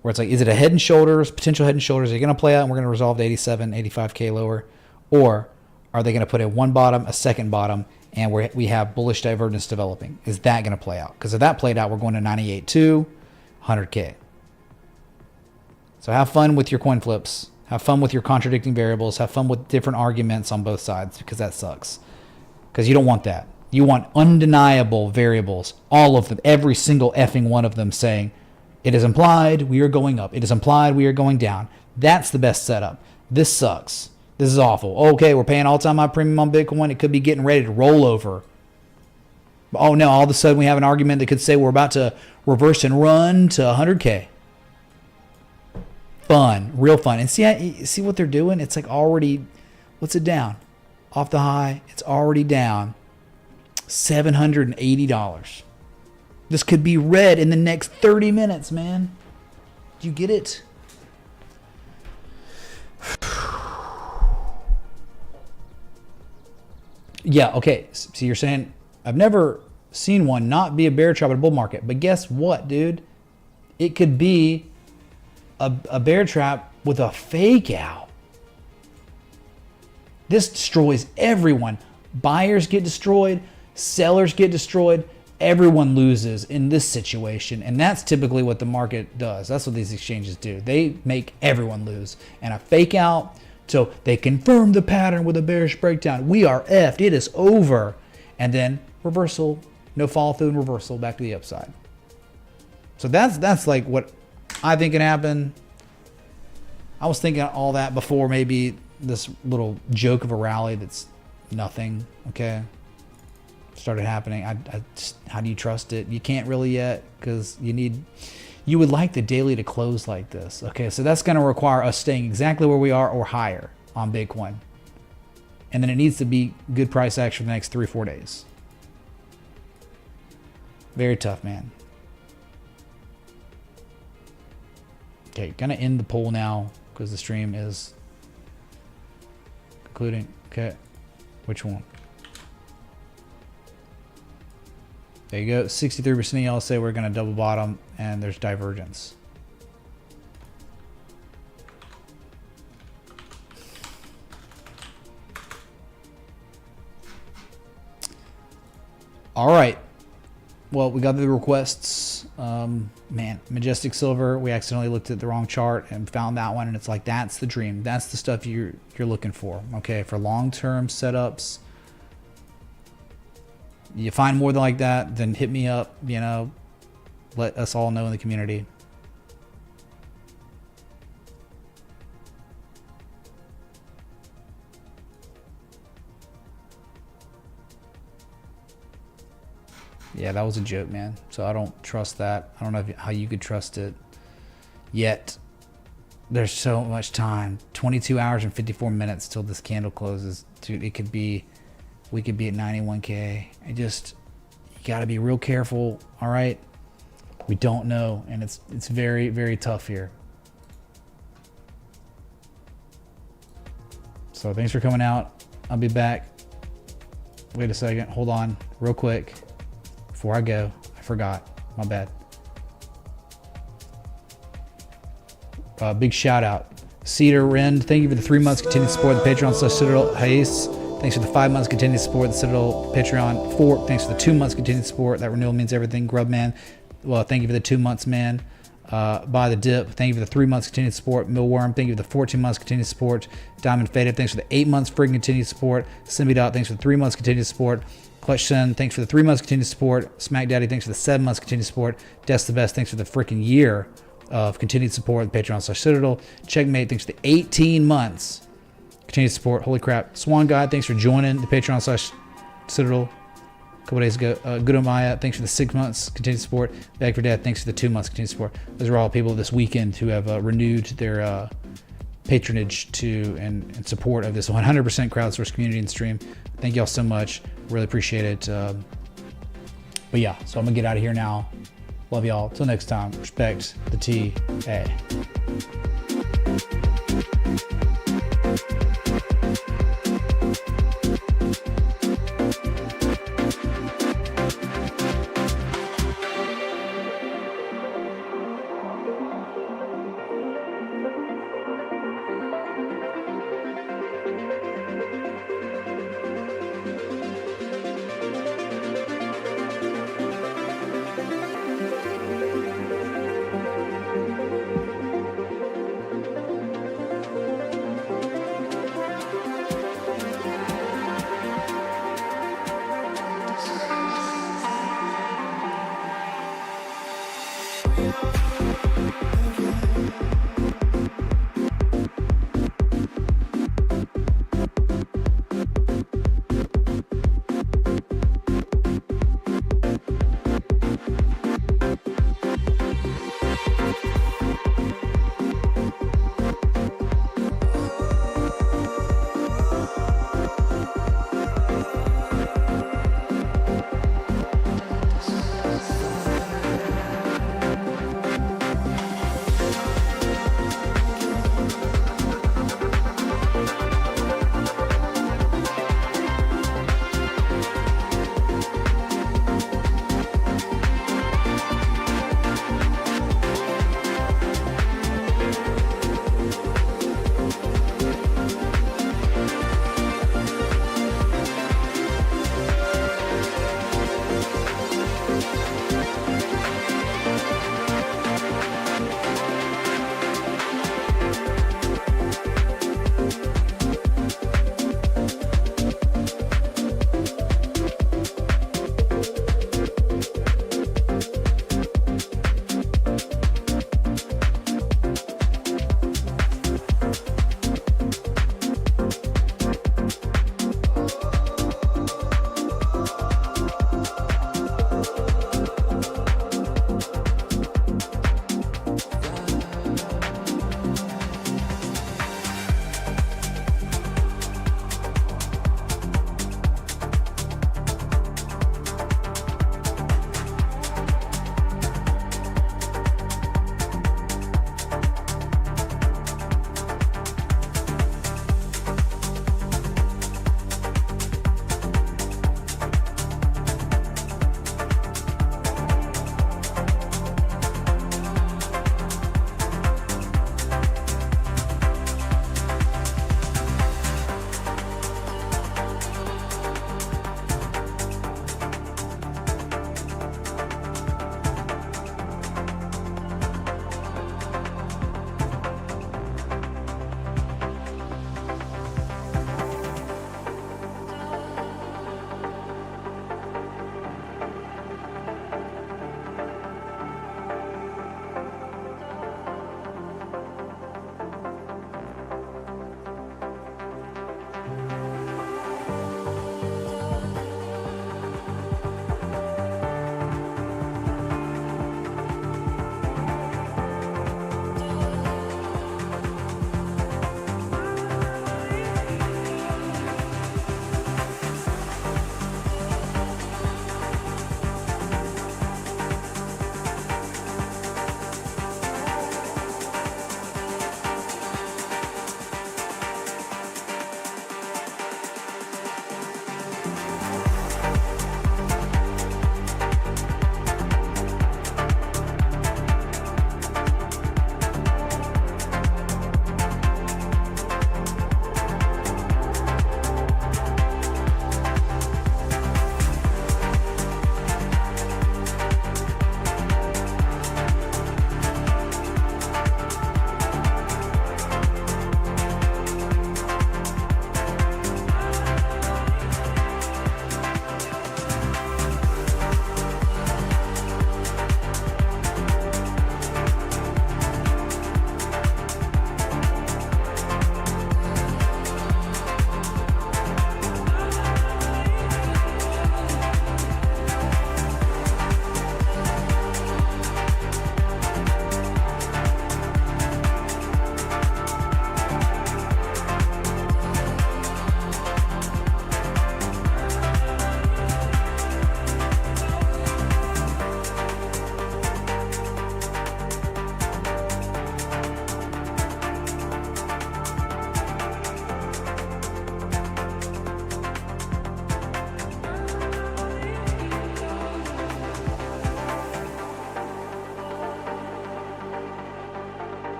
Where it's like, is it a head and shoulders, potential head and shoulders? Are they going to play out and we're going to resolve to 87, 85K lower? Or are they going to put in one bottom, a second bottom, and we have bullish divergence developing? Is that going to play out? Because if that played out, we're going to 98.2, 100K. So have fun with your coin flips. Have fun with your contradicting variables. Have fun with different arguments on both sides, because that sucks. Because you don't want that. You want undeniable variables. All of them. Every single effing one of them saying, it is implied we are going up. It is implied we are going down. That's the best setup. This sucks. This is awful. Okay, we're paying all-time high premium on Bitcoin. It could be getting ready to roll over. Oh no, all of a sudden we have an argument that could say we're about to reverse and run to 100K. Fun, real fun. And see what they're doing? It's like already, what's it down? Off the high, it's already down $780. This could be red in the next 30 minutes, man. Do you get it? Yeah, okay. So you're saying, I've never seen one not be a bear trap in a bull market. But guess what, dude? It could be a bear trap with a fake out. This destroys everyone. Buyers get destroyed. Sellers get destroyed. Everyone loses in this situation. And that's typically what the market does. That's what these exchanges do. They make everyone lose. And a fake out, so they confirm the pattern with a bearish breakdown. We are effed. It is over. And then reversal. No follow through and reversal back to the upside. So that's like what I think can happen. I was thinking all that before maybe this little joke of a rally that's nothing, okay, started happening. I just, how do you trust it? You can't really yet, because you would like the daily to close like this. Okay, so that's going to require us staying exactly where we are or higher on Bitcoin. And then it needs to be good price action for the next 3-4 days. Very tough, man. Okay, gonna end the poll now because the stream is concluding. Okay, which one? There you go. 63% of y'all say we're gonna double bottom, and there's divergence. All right. Well, we got the requests. Man, Majestic Silver, we accidentally looked at the wrong chart and found that one, and it's like, that's the dream. That's the stuff you're looking for, okay? For long-term setups, you find more than like that, then hit me up, you know, let us all know in the community. Yeah, that was a joke, man. So I don't trust that. I don't know how you could trust it. Yet, there's so much time. 22 hours and 54 minutes till this candle closes. Dude, it could be, we could be at 91K. You got to be real careful, all right? We don't know, and it's very, very tough here. So thanks for coming out. I'll be back. Wait a second. Hold on real quick. Before I go, I forgot. My bad. Big shout out. Cedar Rend, thank you for the 3 months continued support of the Patreon / Citadel. Hayes, thanks for the 5 months continued support of the Citadel Patreon. 4, thanks for the 2 months continued support. That renewal means everything. Grubman, well, thank you for the 2 months, man. Buy the Dip, thank you for the 3 months continued support. Millworm, thank you for the 14 months continued support. Diamond Faded, thanks for the 8 months friggin' continued support. Simbidot, thanks for the 3 months continued support. Clutch Sun, thanks for the 3 months continued support. Smack Daddy, thanks for the 7 months continued support. Des the Best, thanks for the freaking year of continued support. Patreon / Citadel. Checkmate, thanks for the 18 months continued support. Holy crap. Swan God, thanks for joining the Patreon / Citadel a couple days ago. Good Amaya, thanks for the 6 months continued support. Bag for Death, thanks for the 2 months continued support. Those are all people this weekend who have renewed their patronage to and support of this 100% crowdsourced community and stream. Thank y'all so much. Really appreciate it. But yeah, so I'm gonna get out of here now. Love y'all. Till next time. Respect the TA.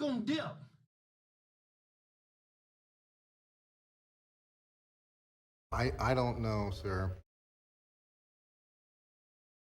gonna dip. I don't know, sir.